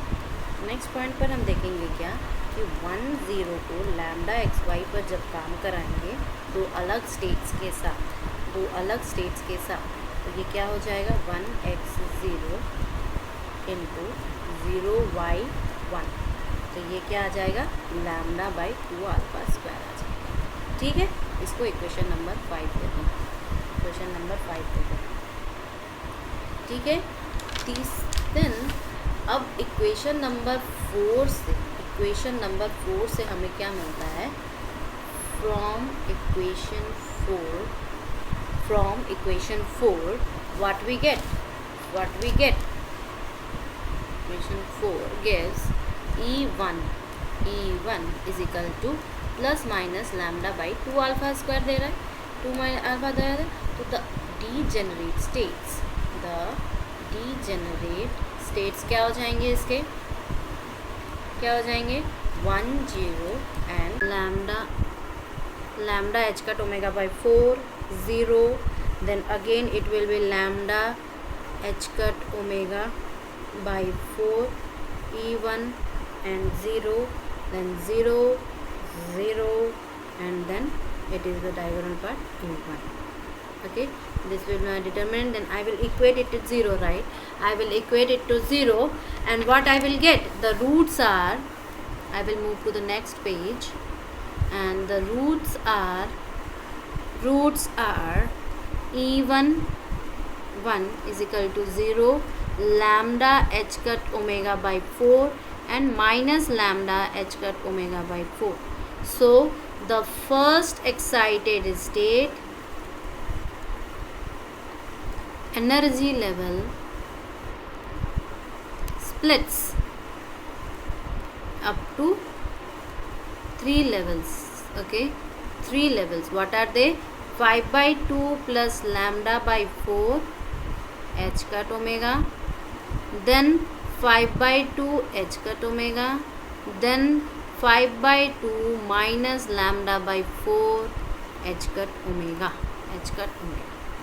नेक्स्ट पॉइंट पर हम देखेंगे क्या कि 1 0 को लैम्डा xy पर जब काम कराएंगे दो अलग स्टेट्स के साथ, तो ये क्या हो जाएगा 1x0 इंटू 0 y 1, तो ये क्या आ जाएगा, लैम्डा बाई 2 अल्फा स्क्वायर आ जाएगा। ठीक है, इसको इक्वेशन नंबर 5 देते हैं, इक्वेशन नंबर 5 देते हैं। ठीक है, देन अब इक्वेशन नंबर 4 से हमें क्या मिलता है, from equation 4 what we get equation 4 gives E1 is equal to plus minus lambda by 2 alpha square दे रहा है, 2 minus alpha दे रहा है। तो the degenerate states क्या हो जाएंगे, इसके क्या हो जाएंगे, 1 0 and lambda h cut omega by 4 0, then again it will be lambda h cut omega by 4 E1 and 0, then 0 0 and then it is the diagonal part E1. Okay, this will be my determinant. Then I will equate it to 0, right? I will equate it to 0, and what I will get, the roots are, I will move to the next page, and the roots are E1 1 is equal to 0, lambda h cut omega by 4 and minus lambda h cut omega by 4. So the first excited state energy level splits up to 3 levels. Okay, 3 levels. What are they? 5 by 2 plus lambda by 4 h cut omega, then 5 by 2 h cut omega, then 5 by 2 minus lambda by 4 h cut omega.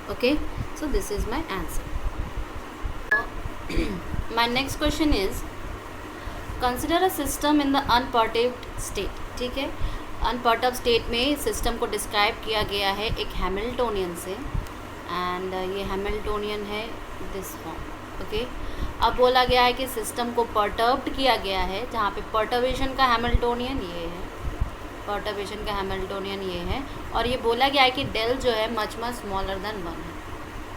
Okay, so this is my answer. My next question is, consider a system in the unperturbed state. ठीक है, अनपर्टर्ब state में system को describe किया गया है एक Hamiltonian से, and ये हैमिल्टोनियन है दिस फॉर्म। ओके, अब बोला गया है कि सिस्टम को पर्टर्ब्ड किया गया है, जहाँ पे पर्टर्बेशन का हैमिल्टोनियन ये है, पर्टर्बेशन का हैमिल्टोनियन ये है, और ये बोला गया है कि डेल जो है मच स्मॉलर देन 1 है।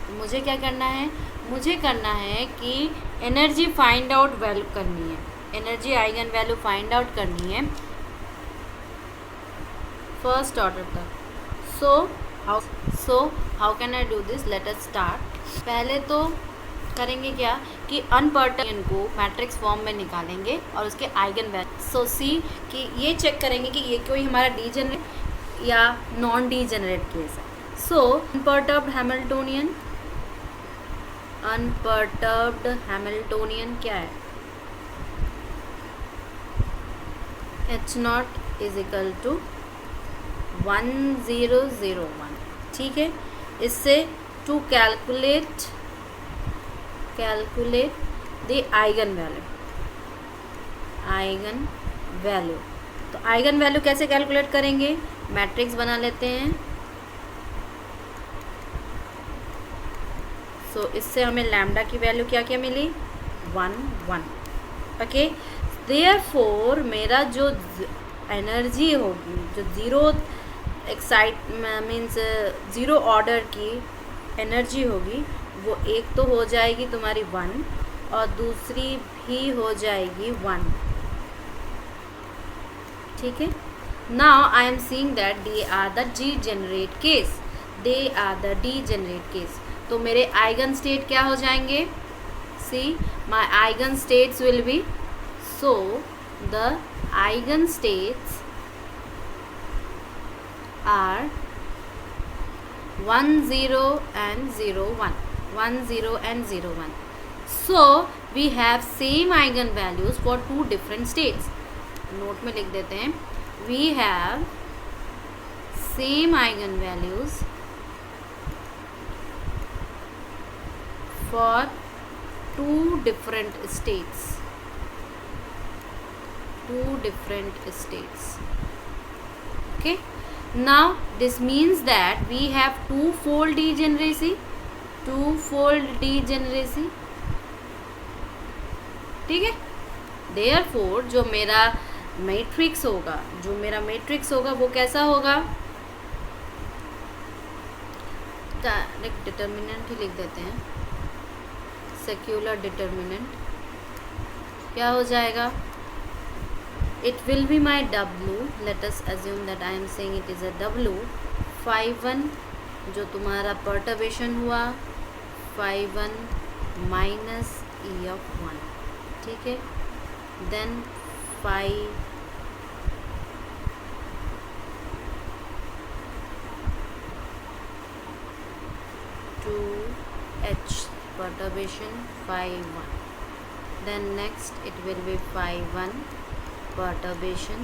तो मुझे क्या करना है, मुझे करना है कि एनर्जी फाइंड आउट वैल्यू करनी है, energy eigen value find out करनी है फर्स्ट ऑर्डर तक। So how can I do this, let us start. पहले तो करेंगे क्या कि अनपर्टर्ब को मैट्रिक्स फॉर्म में निकालेंगे और उसके आइगन वैल्यू। सो सी कि ये चेक करेंगे कि ये कोई हमारा डीजेनरेट या नॉन डीजेनरेट केस है। सो अनपर्टर्ब्ड हैमिल्टोनियन क्या है, H0 इज इक्वल टू 1001। ठीक है, इससे to calculate the eigen value. तो आइगन वैल्यू कैसे कैलकुलेट करेंगे, मैट्रिक्स बना लेते हैं। सो इससे हमें लैम्डा की वैल्यू क्या क्या मिली, 1 1। ओके, देयरफॉर मेरा जो एनर्जी होगी, जो ज़ीरो ऑर्डर की एनर्जी होगी, वो एक तो हो जाएगी तुम्हारी 1 और दूसरी भी हो जाएगी 1। ठीक है, now I am seeing that they are the degenerate case. तो मेरे आइगन स्टेट क्या हो जाएंगे, see my eigen states will be, so the eigen states are 1 0 and 0 1, 1 0 and 0 1. So we have same eigen values for two different states. Note में लिख देते हैं, we have same eigen values for two different states. Okay, now this means that we have twofold degeneracy। ठीक है, therefore जो मेरा matrix होगा वो कैसा होगा, डायरेक्ट डिटर्मिनेंट ही लिख देते हैं, सेक्युलर डिटर्मिनेंट क्या हो जाएगा, it will be my W, let us assume that I am saying it is a W, phi 1 जो तुम्हारा perturbation हुआ phi 1 minus E of 1, ठीक है, then phi 2 H perturbation phi 1, then next it will be phi 1 perturbation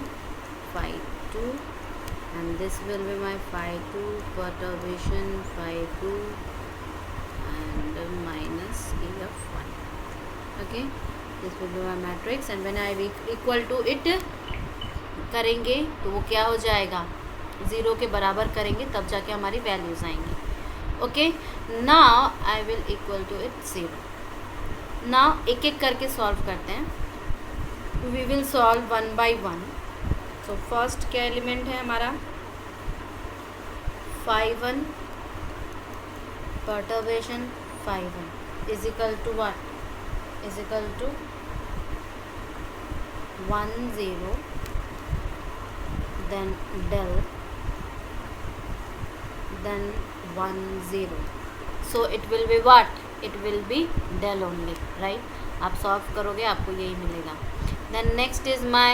phi 2, and this will be my phi 2 perturbation phi 2 and minus E of 1. Okay, this will be my matrix, and when I equal to it करेंगे तो वो क्या हो जाएगा, 0 के बराबर करेंगे तब जाके हमारी वैल्यूज आएंगी. Okay, now I will equal to it 0. Now एक एक करके सॉल्व करते हैं. We will solve one by one. So first क्या एलिमेंट है हमारा, phi 1 perturbation phi 1 is equal to what, is equal to 1 0, then del, then 1 0. So it will be what, it will be del only, right? आप solve करोगे आपको यही मिलेगा. Then next is my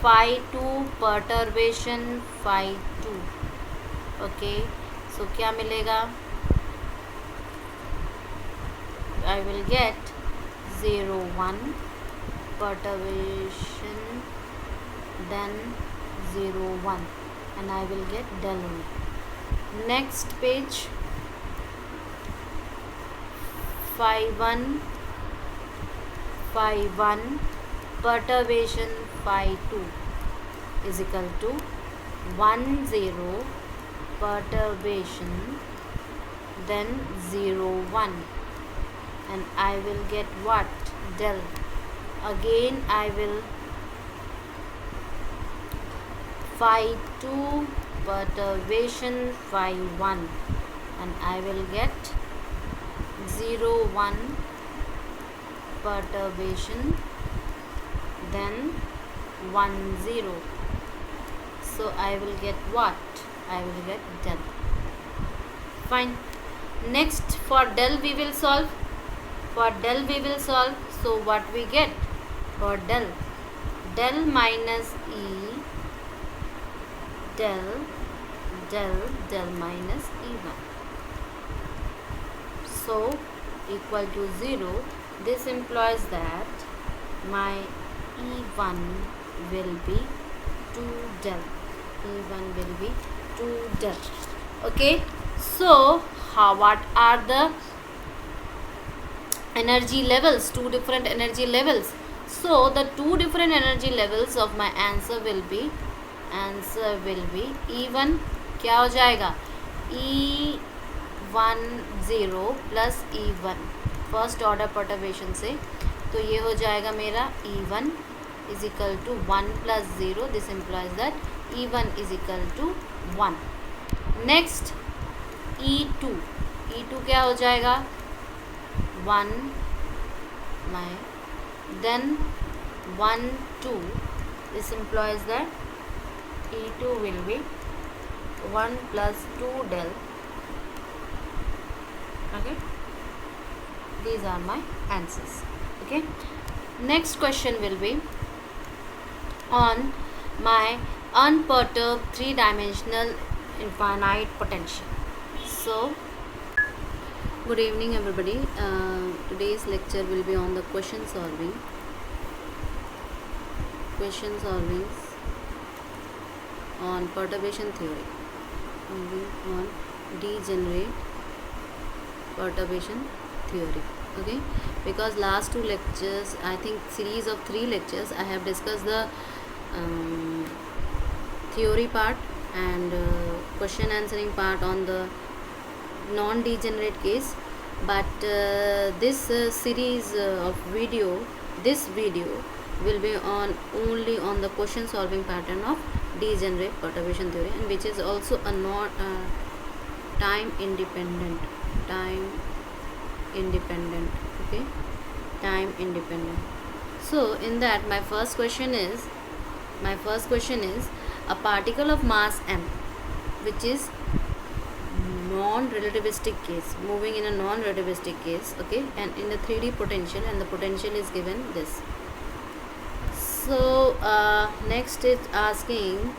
phi 2 perturbation phi 2. Okay, so क्या मिलेगा, I will get 0 1 perturbation, then 0 1, and I will get del only. Next page, phi 1 perturbation phi 2 is equal to 1 0 perturbation, then 0 1, and I will get what, del. Again I will phi 2 perturbation phi 1, and I will get 0 1 perturbation, then 1 0. So I will get what, I will get del. Fine. Next for del we will solve, so what we get for del, del minus E, del minus E1, so equal to 0. This implies that my E1 will be 2 del. E1 will be 2 del. Okay, so what are the energy levels, two different energy levels? So the two different energy levels of my answer will be E1 क्या हो जाएगा, E1 0 plus E1 first order perturbation से, तो ये हो जाएगा मेरा E1 is equal to 1 plus 0. This implies that E1 is equal to 1. Next E2 क्या हो जाएगा, 1 then 1 2. This implies that E2 will be 1 plus 2 del. Okay, these are my answers. Okay, next question will be on my unperturbed three-dimensional infinite potential. So good evening everybody. Today's lecture will be on the question solving on perturbation theory, on degenerate perturbation theory. Okay, because last two lectures, I think series of 3 lectures, I have discussed the theory part and question answering part on the non-degenerate case, but this series of this video will be on only on the question solving pattern of degenerate perturbation theory, and which is also a non time independent. Okay, time independent. So in that, my first question is a particle of mass m, which is non-relativistic case, moving in a non-relativistic case, okay, and in the 3D potential, and the potential is given this. So next it's asking,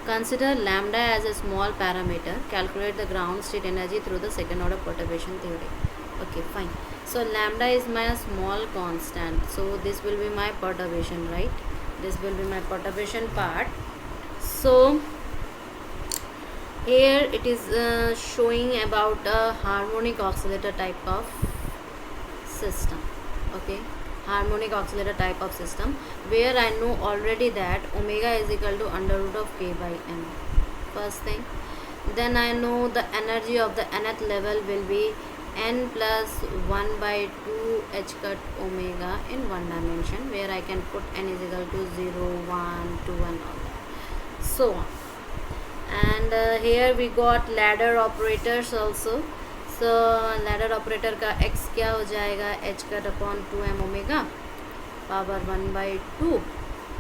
consider lambda as a small parameter, calculate the ground state energy through the second order perturbation theory. Okay, fine. So lambda is my small constant, so this will be my perturbation, right? This will be my perturbation part. So here it is showing about a harmonic oscillator type of system, okay, harmonic oscillator type of system, where I know already that omega is equal to under root of k by m, first thing. Then I know the energy of the nth level will be n plus 1 by 2 h cut omega in one dimension, where I can put n is equal to 0, 1, 2 and all that, so on. And here we got ladder operators also. So ladder operator का x क्या हो जाएगा, h cut upon 2m omega power 1 by 2,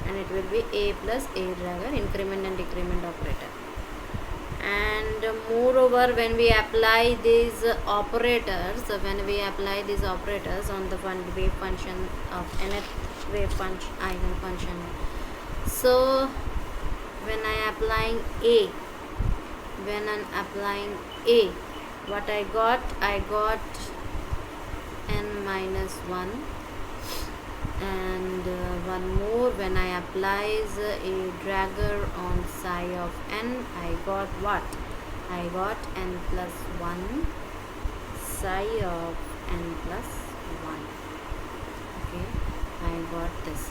and it will be a plus a रहेगा, increment and decrement operator. And moreover, when we apply these operators, on the wave function of nth wave function eigen function, so when I'm applying a, what I got n minus 1, and one more, when I applies a dragger on psi of n, I got what? I got n plus 1 psi of n plus 1. Okay, I got this.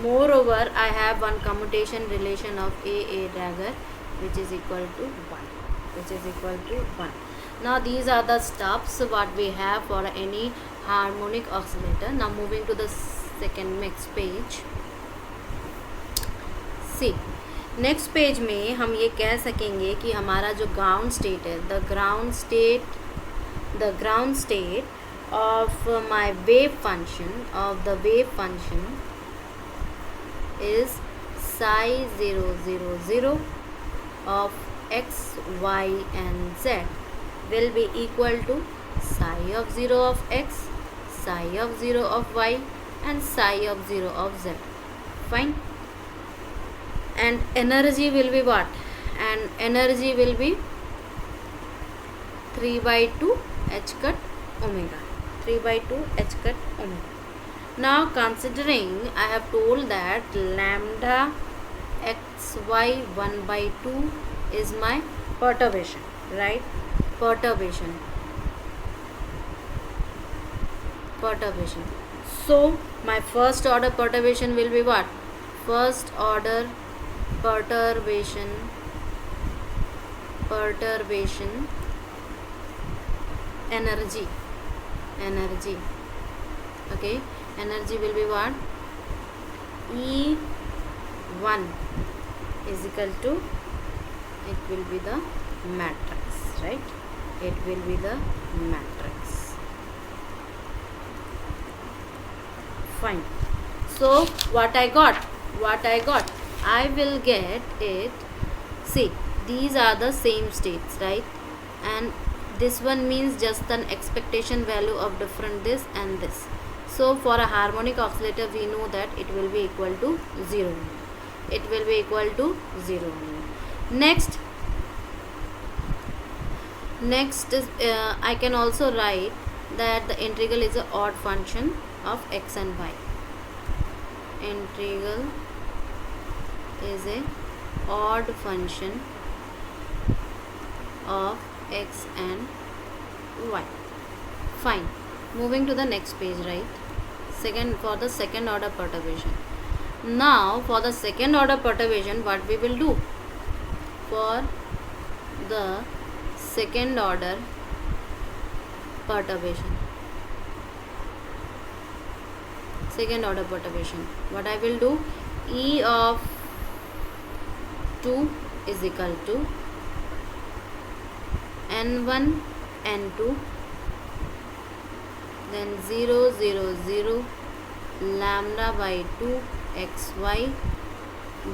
Moreover, I have one commutation relation of a dagger, which is equal to 1. Now these are the steps what we have for any harmonic oscillator. Now moving to the next page. See, next page में हम ये कह सकेंगे कि हमारा जो ground state है, the ground state of my wave function is psi 0, 0, 0 of x, y and z will be equal to psi of 0 of x, psi of 0 of y and psi of 0 of z. Fine. And energy will be what? And energy will be 3 by 2 h cut omega. 3 by 2 h cut omega. Now considering I have told that lambda xy 1 by 2 is my perturbation, right? Perturbation. So my first order perturbation will be what? First order perturbation energy. Okay, energy will be what? E1 is equal to, it will be the matrix, right? It will be the matrix. Fine. So what I got? I will get it. See, these are the same states, right? And this one means just an expectation value of different this and this. So for a harmonic oscillator, we know that it will be equal to 0. Next is I can also write that the integral is an odd function of x and y. Integral is a odd function of x and y. Fine. Moving to the next page, right? For the second order perturbation. Now for the second order perturbation, what we will do? For the second order perturbation, second order perturbation. What I will do, E of 2 is equal to N1 N2, then 0 0 0 lambda by 2 xy,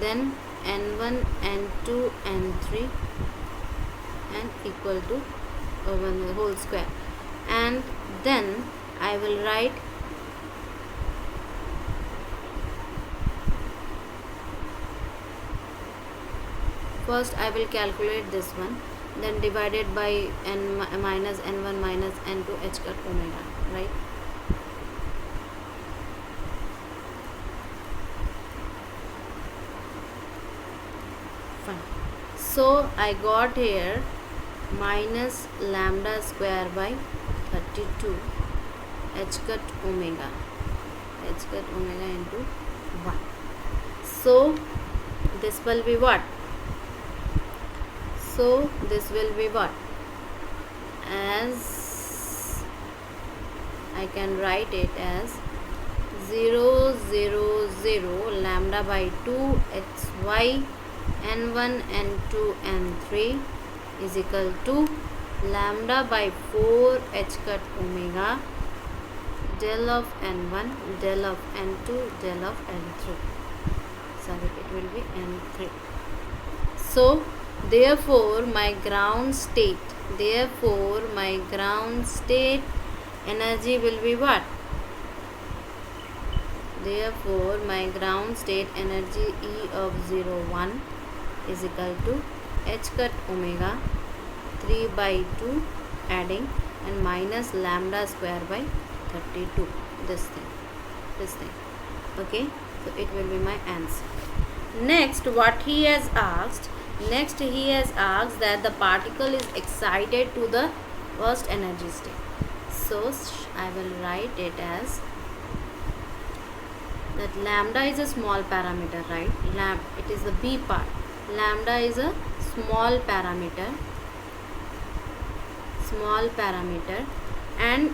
then N1 N2 N3 and equal to over the whole square. And then I will write first I will calculate this one, then divided by n minus n1 minus n2 h cut omega, right? Fine. So I got here minus lambda square by 32 h cut omega into 1. So this will be what? So this will be what? As I can write it as 0 0 0 lambda by 2 xy n1 n2 n3 is equal to lambda by 4 h cut omega del of n1 del of n2 del of n3. Sorry, it will be n3. So therefore my ground state energy will be what? Therefore my ground state energy E of 0 1 is equal to h cut omega 3 by 2 adding and minus lambda square by 32. This thing. Okay, so it will be my answer. Next, what he has asked, that the particle is excited to the first energy state. So I will write it as that lambda is a small parameter, right? It is the B part. Lambda is a small parameter, and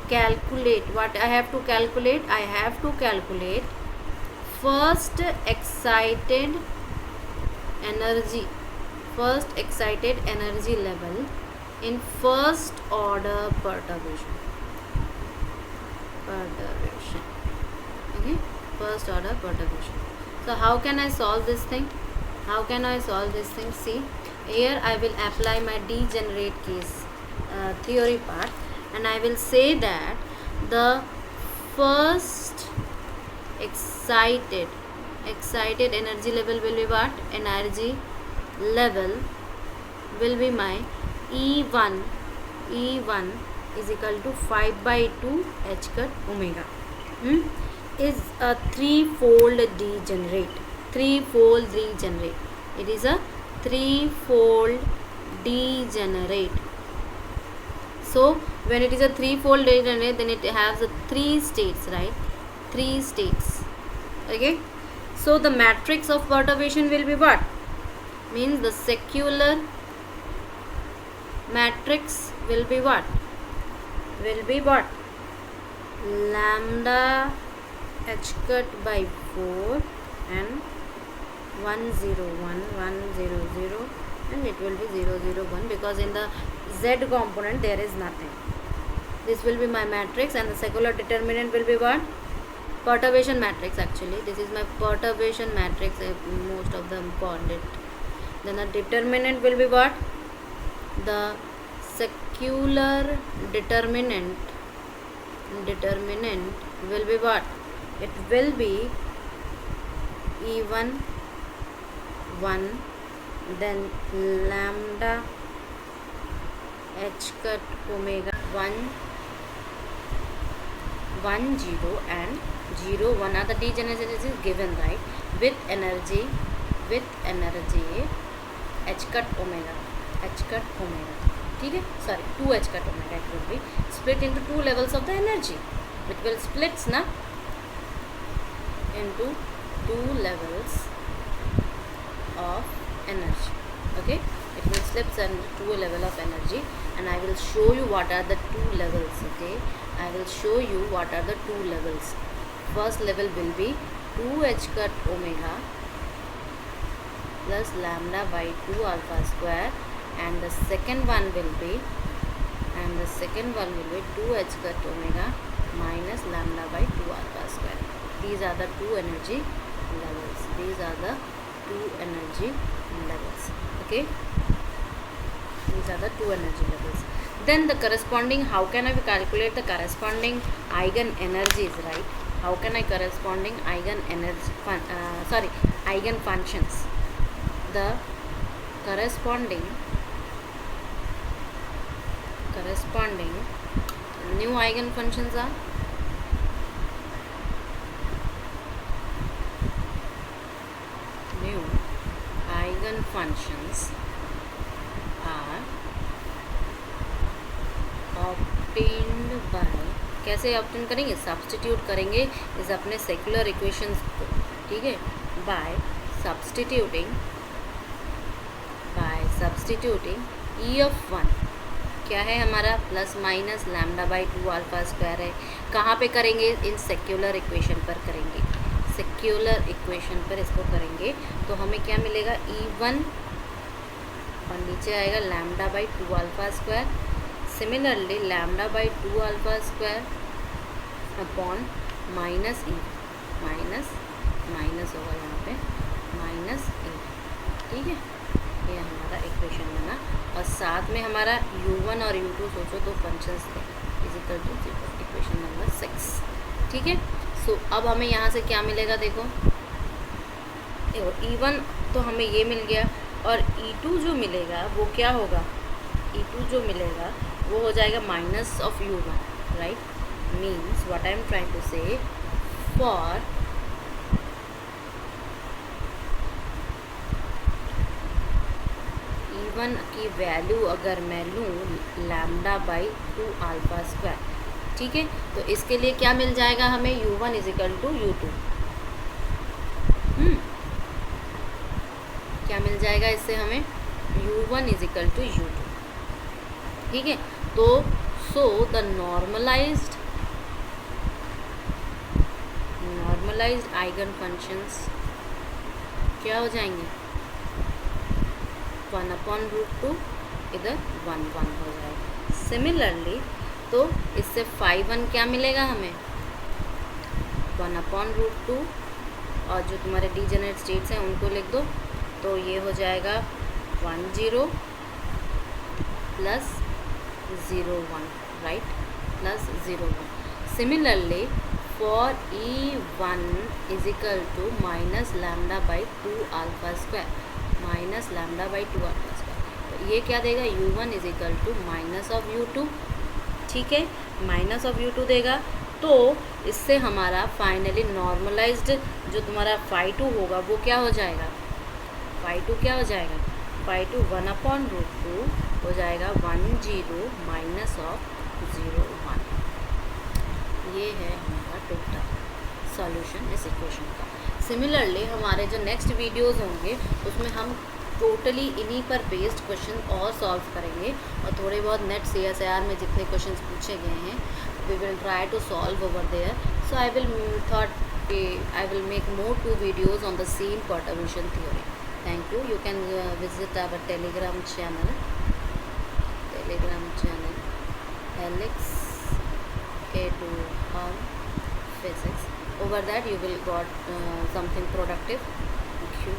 calculate what I have to calculate. I have to calculate first excited energy level in first order perturbation. Okay, first order perturbation. So how can I solve this thing? See, here I will apply my degenerate case theory part, and I will say that the first excited energy level will be what? Energy level will be my E1 is equal to 5 by 2 h cut omega. Is a threefold regenerate. It is a threefold degenerate. So when it is a threefold degenerate, then it has a 3 states, right? 3 states. Okay, so the matrix of perturbation will be what? Means the secular matrix will be what? Lambda h cut by 4 and 1 0 1 1 0 0, and it will be 0 0 1, because in the z component there is nothing. This will be my matrix, and the secular determinant will be what? Perturbation matrix. Actually this is my perturbation matrix. Most of them called it. Then the determinant will be what? The secular determinant will be what? It will be E1 1, then lambda h cut omega 1 0 and 0 1 are the degenerations is given, right? With energy h cut omega. ठीक है, sorry, 2 h cut omega. It will be split into 2 levels of the energy. It will splits na into 2 levels of energy. Okay, it will slips into 2 level of energy, and I will show you what are the 2 levels. Okay, I will show you what are the 2 levels. first level will be 2h cut omega plus lambda by 2 alpha square, and the second one will be 2h cut omega minus lambda by 2 alpha square. These are the two energy levels. Okay, these are the two energy levels. Then the corresponding, how can I calculate the corresponding eigen energies, right? How can I corresponding eigen functions? The corresponding new eigen functions are obtained by, कैसे obtain करेंगे? Substitute करेंगे इस अपने secular equations को, ठीक है, bye substituting E(1) क्या है हमारा? Plus minus lambda by 2 alpha square है। कहाँ पे करेंगे? इन सेक्युलर इक्वेशन पर करेंगे, सेक्युलर इक्वेशन पर इसको करेंगे तो हमें क्या मिलेगा? E1 और नीचे आएगा lambda by 2 alpha square. Similarly lambda by 2 alpha square upon minus E, minus होगा यहाँ पे माइनस ए, ठीक है, ये हमारा इक्वेशन बना। और साथ में हमारा U1 और U2 सोचो दो फंक्शंस थे, इक्वल टू इक्वेशन नंबर 6, ठीक है। सो अब हमें यहाँ से क्या मिलेगा? देखो E1 तो हमें ये मिल गया, और E2 जो मिलेगा वो क्या होगा? E2 जो मिलेगा वो हो जाएगा minus of U1, right? Means what I am trying to say, for E1 की वैल्यू अगर मैं लूँ लैम्डा बाई 2 अल्फा स्क्वायर, ठीक है, तो इसके लिए क्या मिल जाएगा हमें? U1 इजिकल टू U2, क्या मिल जाएगा इससे हमें? U1 इजिकल टू U2, ठीक है। तो so the normalized eigen functions क्या हो जाएंगे? 1/√2, इधर 1 हो जाएगा। सिमिलरली तो इससे 5/1 क्या मिलेगा हमें? 1/√2, और जो तुम्हारे डीजेनरेट स्टेट्स हैं उनको लिख दो, तो ये हो जाएगा 10 plus 01, right, plus 01। Similarly for E1 is equal to minus lambda by 2 alpha square, minus lambda by 2 alpha square, तो ये क्या देगा? U1 is equal to minus of U2, ठीक है, माइनस ऑफ U2 देगा। तो इससे हमारा फाइनली नॉर्मलाइज्ड जो तुम्हारा phi2 होगा वो क्या हो जाएगा? phi2 क्या हो जाएगा? phi2 1/√2 हो जाएगा 10 माइनस ऑफ 01। ये है हमारा टोटल सॉल्यूशन इस इक्वेशन का। सिमिलरली हमारे जो नेक्स्ट वीडियोस होंगे उसमें हम टोटली इन्हीं पर बेस्ड क्वेश्चन और सॉल्व करेंगे, और थोड़े बहुत नेट CSIR में जितने क्वेश्चंस पूछे गए हैं we will try to solve over there. So I will make more 2 videos on the same perturbation theory. Thank you. You can visit our telegram channel Helix A2 Hum Physics. Over that you will got something productive. Thank you.